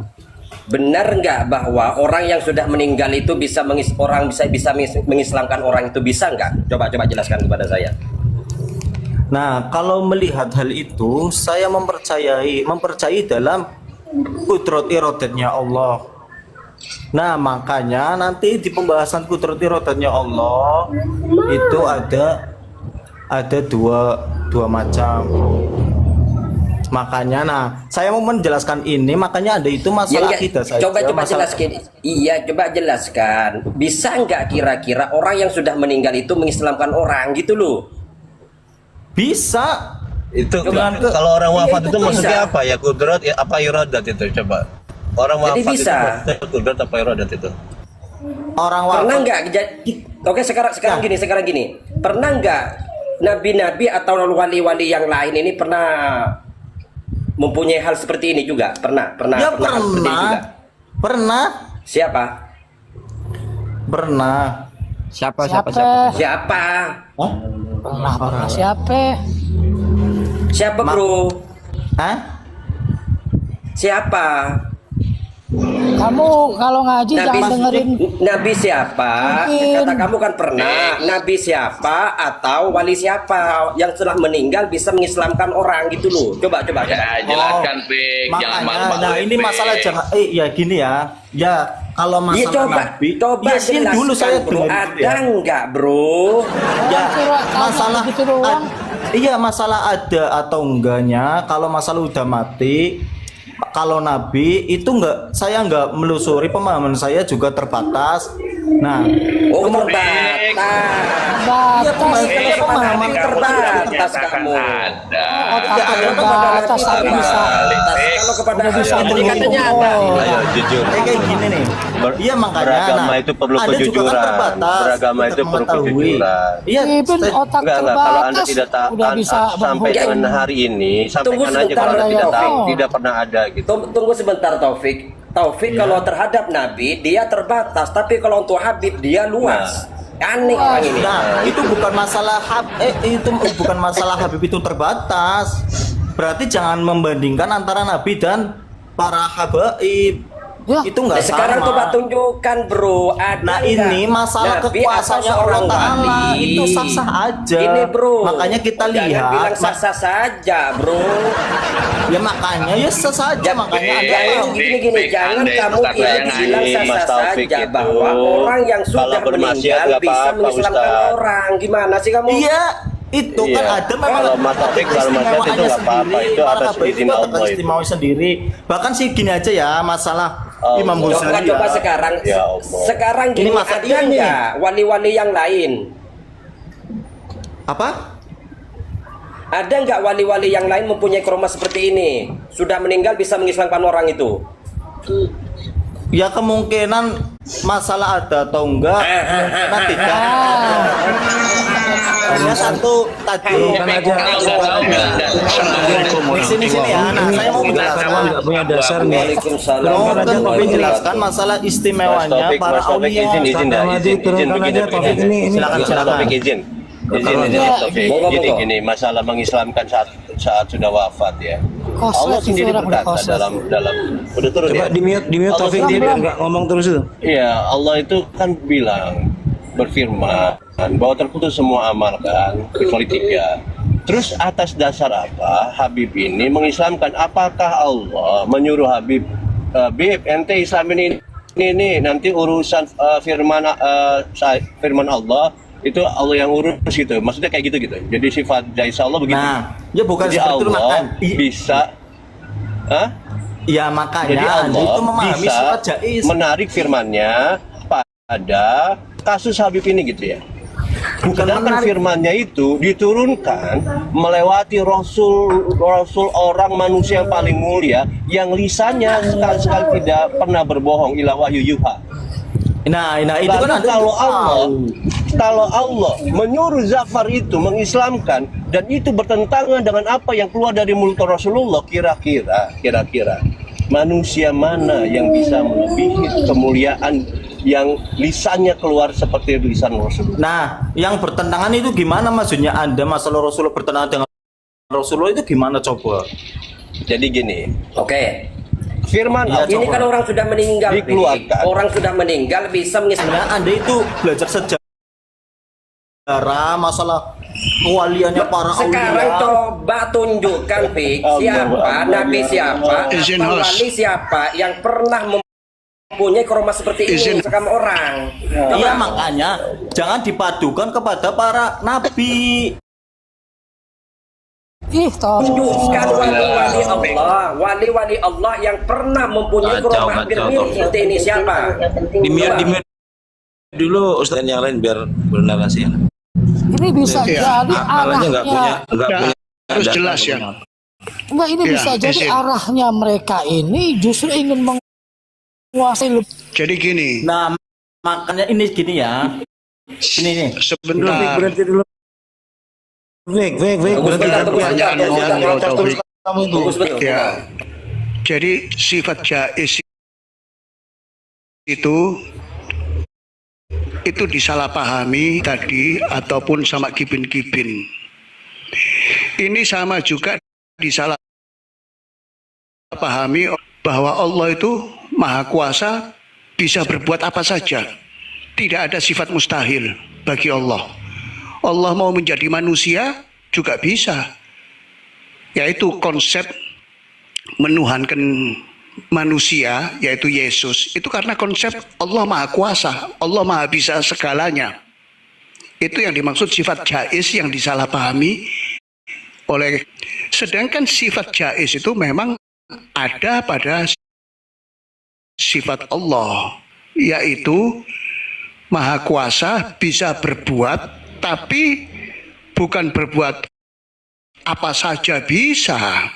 Benar nggak bahwa orang yang sudah meninggal itu bisa mengislamkan orang itu, bisa nggak? Coba jelaskan kepada saya. Nah, kalau melihat hal itu, saya mempercayai dalam kudrat iradatnya Allah. Nah, makanya nanti di pembahasan kudrat iradatnya Allah itu ada dua macam. Makanya, nah, saya mau menjelaskan ini, makanya ada itu masalah akidah saja. Coba masalah- jelaskan. Iya, coba jelaskan. Bisa nggak kira-kira orang yang sudah meninggal itu mengislamkan orang gitu loh? Bisa. Itu Dengan ke- kalau orang wafat Iya, itu itu maksudnya bisa. apa ya? Kudrat ya, apa iradat itu coba. Orang Jadi wafat bisa. itu maksudnya kudrat apa iradat itu? Orang Pernah wafat nggak? Oke, sekarang gini. Pernah nggak nabi-nabi atau wali-wali yang lain ini pernah mempunyai hal seperti ini juga? Pernah ya hal seperti ini juga? pernah Siapa? Siapa? Siapa? Pernah siapa? Siapa bro? Hah? Siapa? Kamu kalau ngaji jangan dengerin Nabi siapa? Mungkin. Kata kamu kan pernah. Nabi siapa atau wali siapa yang setelah meninggal bisa mengislamkan orang gitu loh. Coba. Ya, jelaskan, Pik. Jangan Makanya, malu-malu. nah ini masalah jangan, ya gini ya kalau Iya, masalah Nabi, coba ya sini jelaskan, dulu saya bro. dengerin Ada dulu ya. nggak bro? Ya, curhat kamu masalah gitu doang. iya masalah ada atau enggaknya, kalau masalah udah mati, kalau Nabi itu enggak, saya enggak melusuri, pemahaman saya juga terbatas. Nah, Oh, terbatas. iya batas. pemahaman Terbatas kamu. Ada. Otak terbatas tapi bisa. Kalau kepada Udah bisa Allah, katanya ada. Ayo jujur. kayak gini nih. Iya makanya beragama itu perlu ada juga kan kejujuran. terbatas Beragama untuk itu perlu mengetahui. kejujuran. Iya, Even otak Enggak, kalau Anda terbatas tidak udah bisa sampai berhubung. dengan hari ini, sampaikan aja sebentar, kalau Anda tidak Taufik. tahu, tidak pernah ada gitu. Tunggu sebentar Taufik. Taufik kalau terhadap Nabi dia terbatas, tapi kalau untuk Habib dia luas. Aneh orang ini. Nah, itu bukan masalah itu bukan masalah Habib itu terbatas. Berarti jangan membandingkan antara Nabi dan para habaib. Ya. Itu enggak Sekarang sama. coba tunjukkan bro, ada Nah, nggak ini masalah Nabi kekuasaannya atau Allah seorang Ta'ala, wali? itu sah-sah aja. Ini bro, Makanya kita jangan lihat, bilang sah-sah saja bro. Ya makanya ya sah saja, makanya Pik, ada Jangan gini, jangan Anda itu kamu katanya bilang Mas sah-sah Taufik saja itu, bahwa orang yang kalau sudah bermaksiat meninggal nggak bisa apa-apa, mengislamkan Ustaz. orang. Gimana sih kamu? Iya, itu kan Iya. ada memang Kalau Mas Taufik kalau maksiat itu keistimewaannya nggak apa-apa, sendiri. itu Para atas habaib izin itu ada Allah itu. istimewa sendiri. Bahkan sih gini aja ya, masalah Imam Ghazali Coba ya. sekarang, Ya Allah. sekarang Ini gini, masa ada iya nih. nggak wali-wali yang lain? Apa? Ada nggak wali-wali yang lain mempunyai kroma seperti ini? Sudah meninggal bisa mengislamkan orang itu? Ya kemungkinan masalah ada atau enggak, kemungkinan tidak. Hanya satu tadi. Kalau nggak tahu nggak. Di sini ya. Nah, saya mau menjelaskan. punya dasar nih. Waalaikumsalam. Mau menjelaskan masalah istimewanya para Mas Taufik aulia. izin dah, izin turunkan begini, aja, Taufik, ini. Silakan, Mas silakan. Taufik izin. Izin Taufik. Monggo, Jadi monggo. gini, masalah mengislamkan saat sudah wafat ya. Koslet Allah sih sendiri sudah berkata koslet. dalam udah turun Coba ya. di mute Allah Taufik sendiri biar nggak ngomong terus itu. Iya, Allah itu kan bilang, berfirman bahwa terputus semua amal kan, kecuali 3. Terus atas dasar apa Habib ini mengislamkan? Apakah Allah menyuruh Habib, Habib ente Islamin ini nanti urusan firman Allah itu Allah yang urus gitu. Maksudnya kayak gitu. Jadi sifat Jaisa Allah begitu. Nah, ya bukan Jadi seperti itu Allah makan. bisa Ya Jadi makanya Allah itu memahami bisa sifat jaiz. menarik firman-Nya pada kasus Habib ini gitu ya. Bukan Sedangkan menarik. firman-Nya itu diturunkan melewati rasul orang manusia yang paling mulia yang lisannya sekali-sekali tidak pernah berbohong, ila wahyu yuha. Nah, itu Lalu kan ada kalau Allah menyuruh Zafar itu mengislamkan dan itu bertentangan dengan apa yang keluar dari mulut Rasulullah, kira-kira manusia mana yang bisa melebihi kemuliaan yang lisannya keluar seperti lisan Rasulullah. Nah, yang bertentangan itu gimana maksudnya Anda masalah Rasulullah bertentangan dengan Rasulullah itu gimana coba? Jadi gini, Oke. firman Iya, Allah Ini kan orang sudah meninggal, Pi. Dikeluarkan. Orang sudah meninggal bisa Sebenarnya Anda itu belajar sejarah masalah kewaliannya para Sekarang aulia. coba tunjukkan, Pi, siapa nabi siapa, atau wali siapa yang pernah mempunyai karomah seperti ini sama orang. Iya, makanya jangan dipadukan kepada para nabi. Ih, toh. Tunjukkan wali-wali Allah, wali-wali Allah yang pernah mempunyai karomah hampir mirip seperti ini siapa? Dimir dulu Ustaz yang lain biar bernarasi. Ini bisa jadi Masalahnya arahnya. nggak punya harus jelas ya. Enggak, ini Ya, bisa jadi izin. arahnya mereka ini justru ingin menguasai lebih. Jadi gini, Nah, makanya ini gini ya. Ini nih. sebentar. Berhenti dulu. Fik, berhenti Pertanyaan ngobrol, Taufik. kamu itu. Bagus betul. Ya. Jadi sifat jais itu disalahpahami tadi ataupun sama kibin-kibin. Ini sama juga disalahpahami bahwa Allah itu Maha Kuasa, bisa berbuat apa saja. Tidak ada sifat mustahil bagi Allah. Allah mau menjadi manusia juga bisa. Yaitu konsep menuhankan manusia, yaitu Yesus. Itu karena konsep Allah Maha Kuasa, Allah Maha Bisa segalanya. Itu yang dimaksud sifat jais yang disalahpahami oleh. Sedangkan sifat jais itu memang ada pada sifat Allah, yaitu Maha Kuasa, bisa berbuat, tapi bukan berbuat apa saja bisa.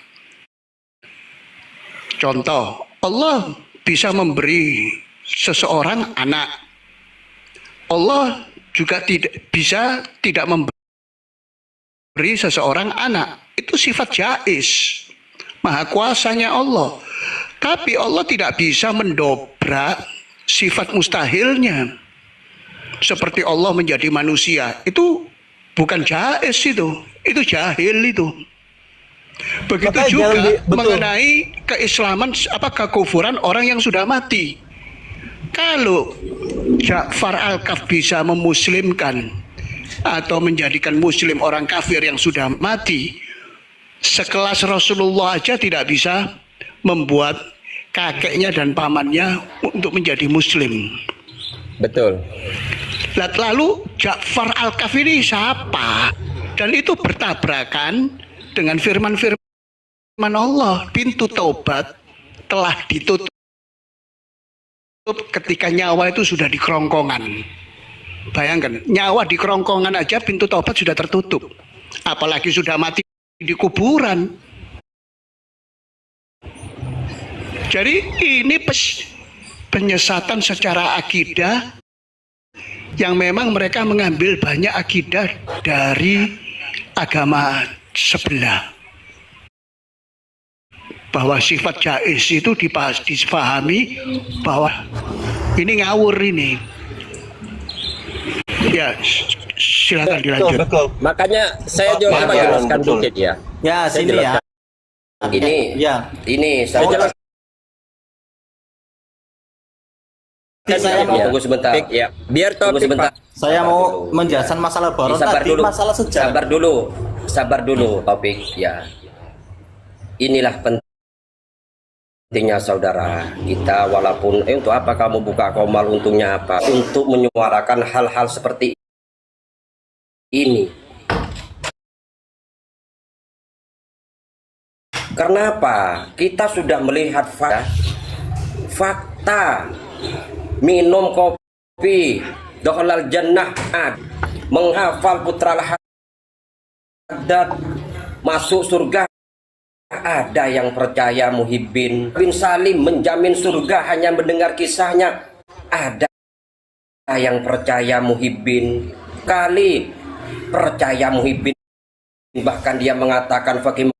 Contoh, Allah bisa memberi seseorang anak. Allah juga tidak memberi seseorang anak. Itu sifat jais, Maha Kuasanya Allah. Tapi Allah tidak bisa mendobrak sifat mustahilnya. Seperti Allah menjadi manusia, itu bukan jais, itu jahil itu. Begitu Makanya juga betul. mengenai keislaman, kekufuran orang yang sudah mati. Kalau Ja'far Al-Kaf bisa memuslimkan atau menjadikan muslim orang kafir yang sudah mati, sekelas Rasulullah aja tidak bisa membuat kakeknya dan pamannya untuk menjadi muslim. Betul. Lalu Ja'far Al-Kaf ini siapa? Dan itu bertabrakan dengan firman-firman Allah. Pintu taubat telah ditutup ketika nyawa itu sudah di kerongkongan. Bayangkan, nyawa di kerongkongan aja pintu taubat sudah tertutup. Apalagi sudah mati di kuburan. Jadi ini penyesatan secara akidah yang memang mereka mengambil banyak akidah dari agama sebelah. Bahwa sifat jais itu dipahami bahwa ini ngawur ini. Ya, silakan dilanjut. Betul. Makanya saya juga Ya, menjelaskan betul. dikit ya. Ya, Saya sini ya. Ini, Ya. ini saya Saya jelaskan. Saya mau Tunggu sebentar. Pik, ya. Biar Tunggu topik sebentar. Saya mau menjelaskan masalah baron Sabar tadi, dulu. masalah sejarah. Sabar dulu topik ya. Inilah pentingnya saudara kita, walaupun untuk apa kamu buka komal, untungnya apa? Untuk menyuarakan hal-hal seperti ini. Karena apa? Kita sudah melihat fakta. Minum kopi, dakhalal jannah, menghafal putra al-haddad, masuk surga. Ada yang percaya Muhibbin bin Salim menjamin surga hanya mendengar kisahnya. Ada yang percaya Muhibbin kali percaya Muhibbin, bahkan dia mengatakan fakih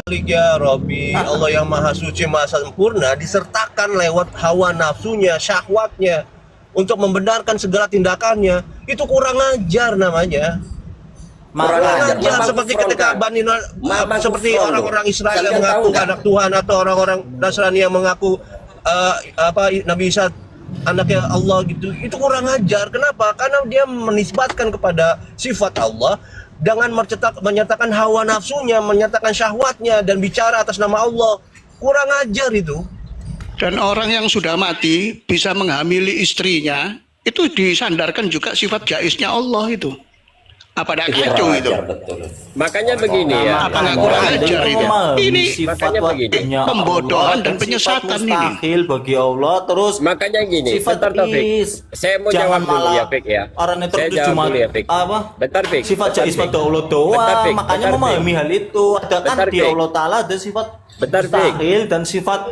Malik ya Robbi, Allah yang maha suci, maha sempurna, disertakan lewat hawa nafsunya, syahwatnya, untuk membenarkan segala tindakannya, itu kurang ajar namanya. Kurang ajar, seperti ketika seperti orang-orang Israel yang mengaku anak Tuhan, atau orang-orang Nasrani yang mengaku Nabi Isa anaknya Allah gitu. Itu kurang ajar. Kenapa? Karena dia menisbatkan kepada sifat Allah dengan menyatakan hawa nafsunya, menyatakan syahwatnya, dan bicara atas nama Allah. Kurang ajar itu. Dan orang yang sudah mati bisa menghamili istrinya, itu disandarkan juga sifat jaiznya Allah itu. Apa ada kacau itu? Makanya begini ya. Apa nggak kurang ajar itu? Ini sifat wajibnya pembodohan dan penyesatan ini. Mustahil bagi Allah, terus makanya gini, sifat bentar Taufik. Saya mau jawab dulu ya, Fik ya. Orang itu Saya jawab dulu ya, Fik. apa? Bentar, Fik. Sifat Bentar, jaiz Fik. pada Allah Bentar, doang, Fik. makanya Bentar, memahami hal itu. Ada kan Bentar, di Fik. Allah Ta'ala ada sifat Bentar, Fik. mustahil dan sifat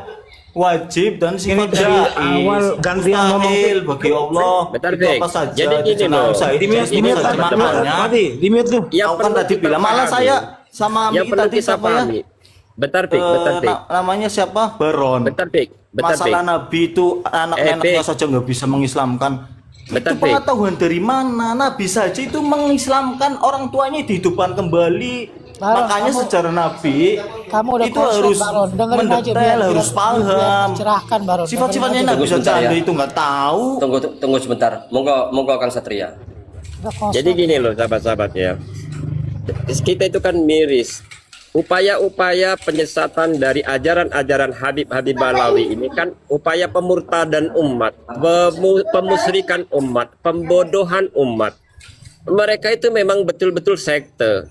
wajib dan sifat jaiz. awal gantian ngomong, Mustahil bagi Allah. Bentar, itu Fik. apa saja. Jadi gini Jangan loh. usah di mute saja maknanya. di mute tuh. Yang Aku kan perlu tadi kita bilang malah pahami. saya sama Yang Ami perlu tadi kita siapa ya? pahami. Bentar, Fik. Bentar, Fik. Namanya siapa? Baron. Bentar, Fik. Bentar, Fik. Masalah Nabi itu anak-anaknya Fik. saja nggak bisa mengislamkan. Bentar, Itu Fik. pengetahuan dari mana? Nabi saja itu mengislamkan orang tuanya dihidupkan kembali. Baron, Makanya sejarah Nabi kamu udah itu kosong, harus Baron. Dengerin aja, mendetail, harus biar paham. cerahkan, Baron. Sifat-sifatnya Dengerin aja. Nabi Tunggu saja sebentar, Anda ya. itu nggak tahu. Tunggu sebentar. Monggo Kang Satria. Udah kosong. Jadi gini loh sahabat-sahabat ya. Kita itu kan miris. Upaya-upaya penyesatan dari ajaran-ajaran Habib Balawi ini kan upaya pemurtadan umat, pemusyrikan umat, pembodohan umat. Mereka itu memang betul-betul sekte.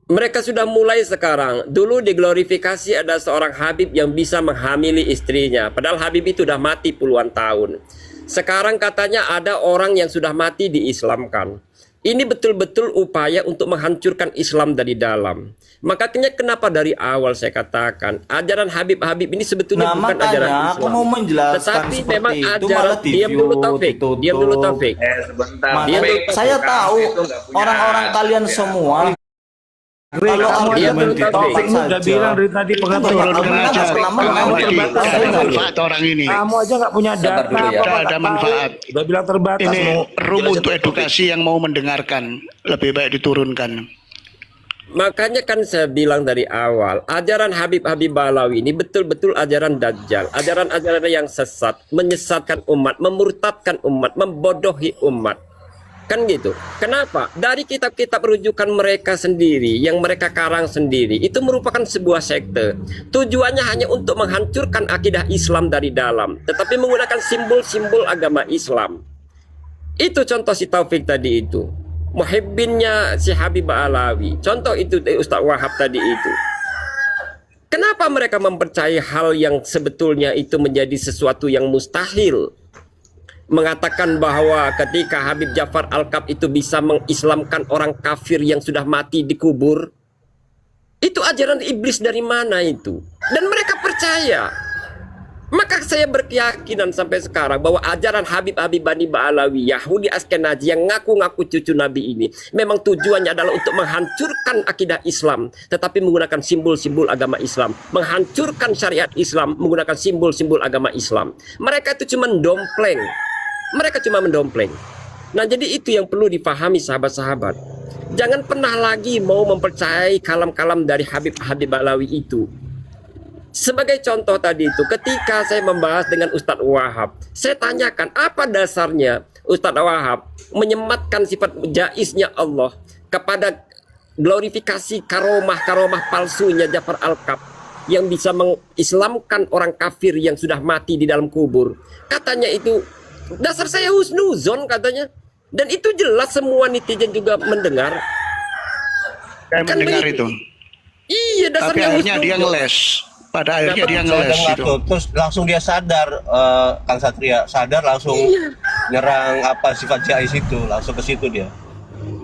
Mereka sudah mulai sekarang. Dulu diglorifikasi ada seorang Habib yang bisa menghamili istrinya. Padahal Habib itu sudah mati puluhan tahun. Sekarang katanya ada orang yang sudah mati diislamkan. Ini betul-betul upaya untuk menghancurkan Islam dari dalam. Makanya kenapa dari awal saya katakan ajaran Habib ini sebetulnya Nah, bukan ajaran makanya Islam. aku mau menjelaskan Tetapi seperti memang itu ajaran malah diam dulu Taufik. ditutup. Diam dulu Taufik. Sebentar. Makanya Fik. saya tahu Kamu itu nggak punya orang-orang hak. kalian semua Fik, kalau kamu Dia argumen belum tahu, ditolak Fik, udah bilang dari tadi itu pengatur banyak Turunkan argumen aja. selama Kamu terbatas. Tidak ada manfaat orang ini. Kamu aja nggak punya Sabar data, dulu ya. apa Tidak nggak ada tahu. manfaat. Udah bilang terbatas. Ini mau room untuk edukasi yang mau mendengarkan. Lebih baik diturunkan. Makanya kan saya bilang dari awal, ajaran Habib Balawi ini betul-betul ajaran Dajjal, ajaran-ajaran yang sesat, menyesatkan umat, memurtadkan umat, membodohi umat. Kan gitu. Kenapa? Dari kitab-kitab rujukan mereka sendiri, yang mereka karang sendiri, itu merupakan sebuah sekte. Tujuannya hanya untuk menghancurkan akidah Islam dari dalam, tetapi menggunakan simbol-simbol agama Islam. Itu contoh si Taufik tadi itu. Muhibbinnya si Habib Balawi. Contoh itu dari Ustaz Wahab tadi itu. Kenapa mereka mempercayai hal yang sebetulnya itu menjadi sesuatu yang mustahil? Mengatakan bahwa ketika Habib Ja'far Al-Kab itu bisa mengislamkan orang kafir yang sudah mati dikubur, itu ajaran iblis dari mana itu? Dan mereka percaya. Maka saya berkeyakinan sampai sekarang bahwa ajaran Habib Bani Ba'alawi, Yahudi Askenazi yang ngaku-ngaku cucu Nabi ini memang tujuannya adalah untuk menghancurkan akidah Islam, tetapi menggunakan simbol-simbol agama Islam, menghancurkan syariat Islam menggunakan simbol-simbol agama Islam. Mereka itu cuma dompleng. Mereka cuma mendompleng. Nah, jadi itu yang perlu dipahami sahabat-sahabat. Jangan pernah lagi mau mempercayai kalam-kalam dari Habib Balawi itu. Sebagai contoh tadi itu, ketika saya membahas dengan Ustadz Wahab, saya tanyakan apa dasarnya Ustadz Wahab menyematkan sifat jaiznya Allah kepada glorifikasi karomah palsunya Ja'far Al-Kab yang bisa mengislamkan orang kafir yang sudah mati di dalam kubur. Katanya itu dasar saya husnuzon katanya. Dan itu jelas semua netizen juga mendengar. Saya Kan mendengar begitu. itu. Iya, Tapi dasarnya akhirnya dia husnuzon. ngeles. Pada akhirnya dia Saya ngeles dengar itu. tuh, terus langsung dia sadar, Kang Satria sadar langsung nyerang apa sifat jais itu, langsung ke situ dia.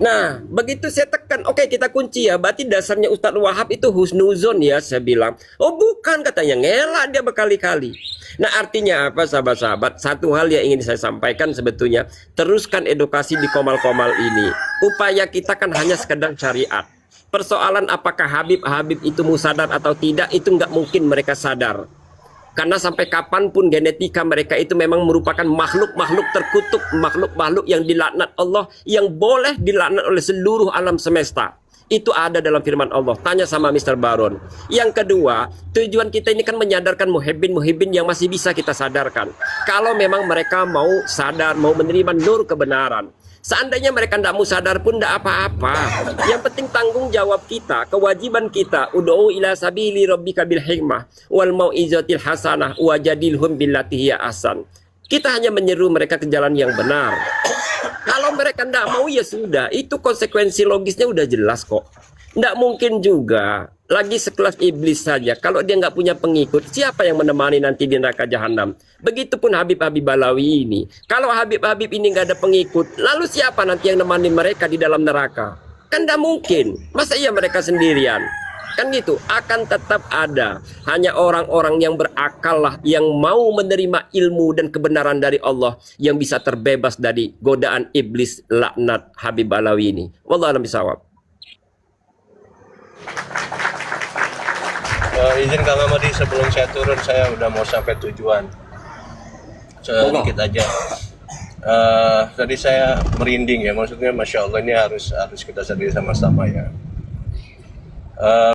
Nah, begitu saya tekan, oke kita kunci ya, berarti dasarnya Ustadz Wahab itu husnuzon ya, saya bilang. Oh bukan, katanya, ngelak dia berkali-kali. Nah artinya apa sahabat-sahabat, satu hal yang ingin saya sampaikan sebetulnya, teruskan edukasi di komal-komal ini. Upaya kita kan hanya sekedar syariat. Persoalan apakah Habib itu mau sadar atau tidak, itu nggak mungkin mereka sadar. Karena sampai kapanpun genetika mereka itu memang merupakan makhluk-makhluk terkutuk, makhluk-makhluk yang dilaknat Allah, yang boleh dilaknat oleh seluruh alam semesta. Itu ada dalam firman Allah. Tanya sama Mr. Baron. Yang kedua, tujuan kita ini kan menyadarkan muhibbin yang masih bisa kita sadarkan. Kalau memang mereka mau sadar, mau menerima nur kebenaran. Seandainya mereka tidak mau sadar pun tidak apa-apa. Yang penting tanggung jawab kita, kewajiban kita. Ud'u ila sabili rabbika bil hikmah wal mau'izatil hasanah wajadilhum billati hiya ahsan. Kita hanya menyeru mereka ke jalan yang benar. Kalau mereka tidak mau ya sudah, itu konsekuensi logisnya udah jelas kok. Tidak mungkin juga, lagi sekelas iblis saja, kalau dia nggak punya pengikut, siapa yang menemani nanti di neraka jahanam? Begitupun Habib-Habib Balawi ini. Kalau Habib-Habib ini nggak ada pengikut, lalu siapa nanti yang menemani mereka di dalam neraka? Kan tidak mungkin. Masa iya mereka sendirian? Kan gitu, akan tetap ada. Hanya orang-orang yang berakal lah, yang mau menerima ilmu dan kebenaran dari Allah, yang bisa terbebas dari godaan iblis laknat Habib Balawi ini. Wallahu a'lam bishawab. Izin Kang Amadi, sebelum saya turun saya udah mau sampai tujuan. Sedikit aja. Tadi saya merinding ya, maksudnya Masya Allah ini harus kita sadari sama-sama ya.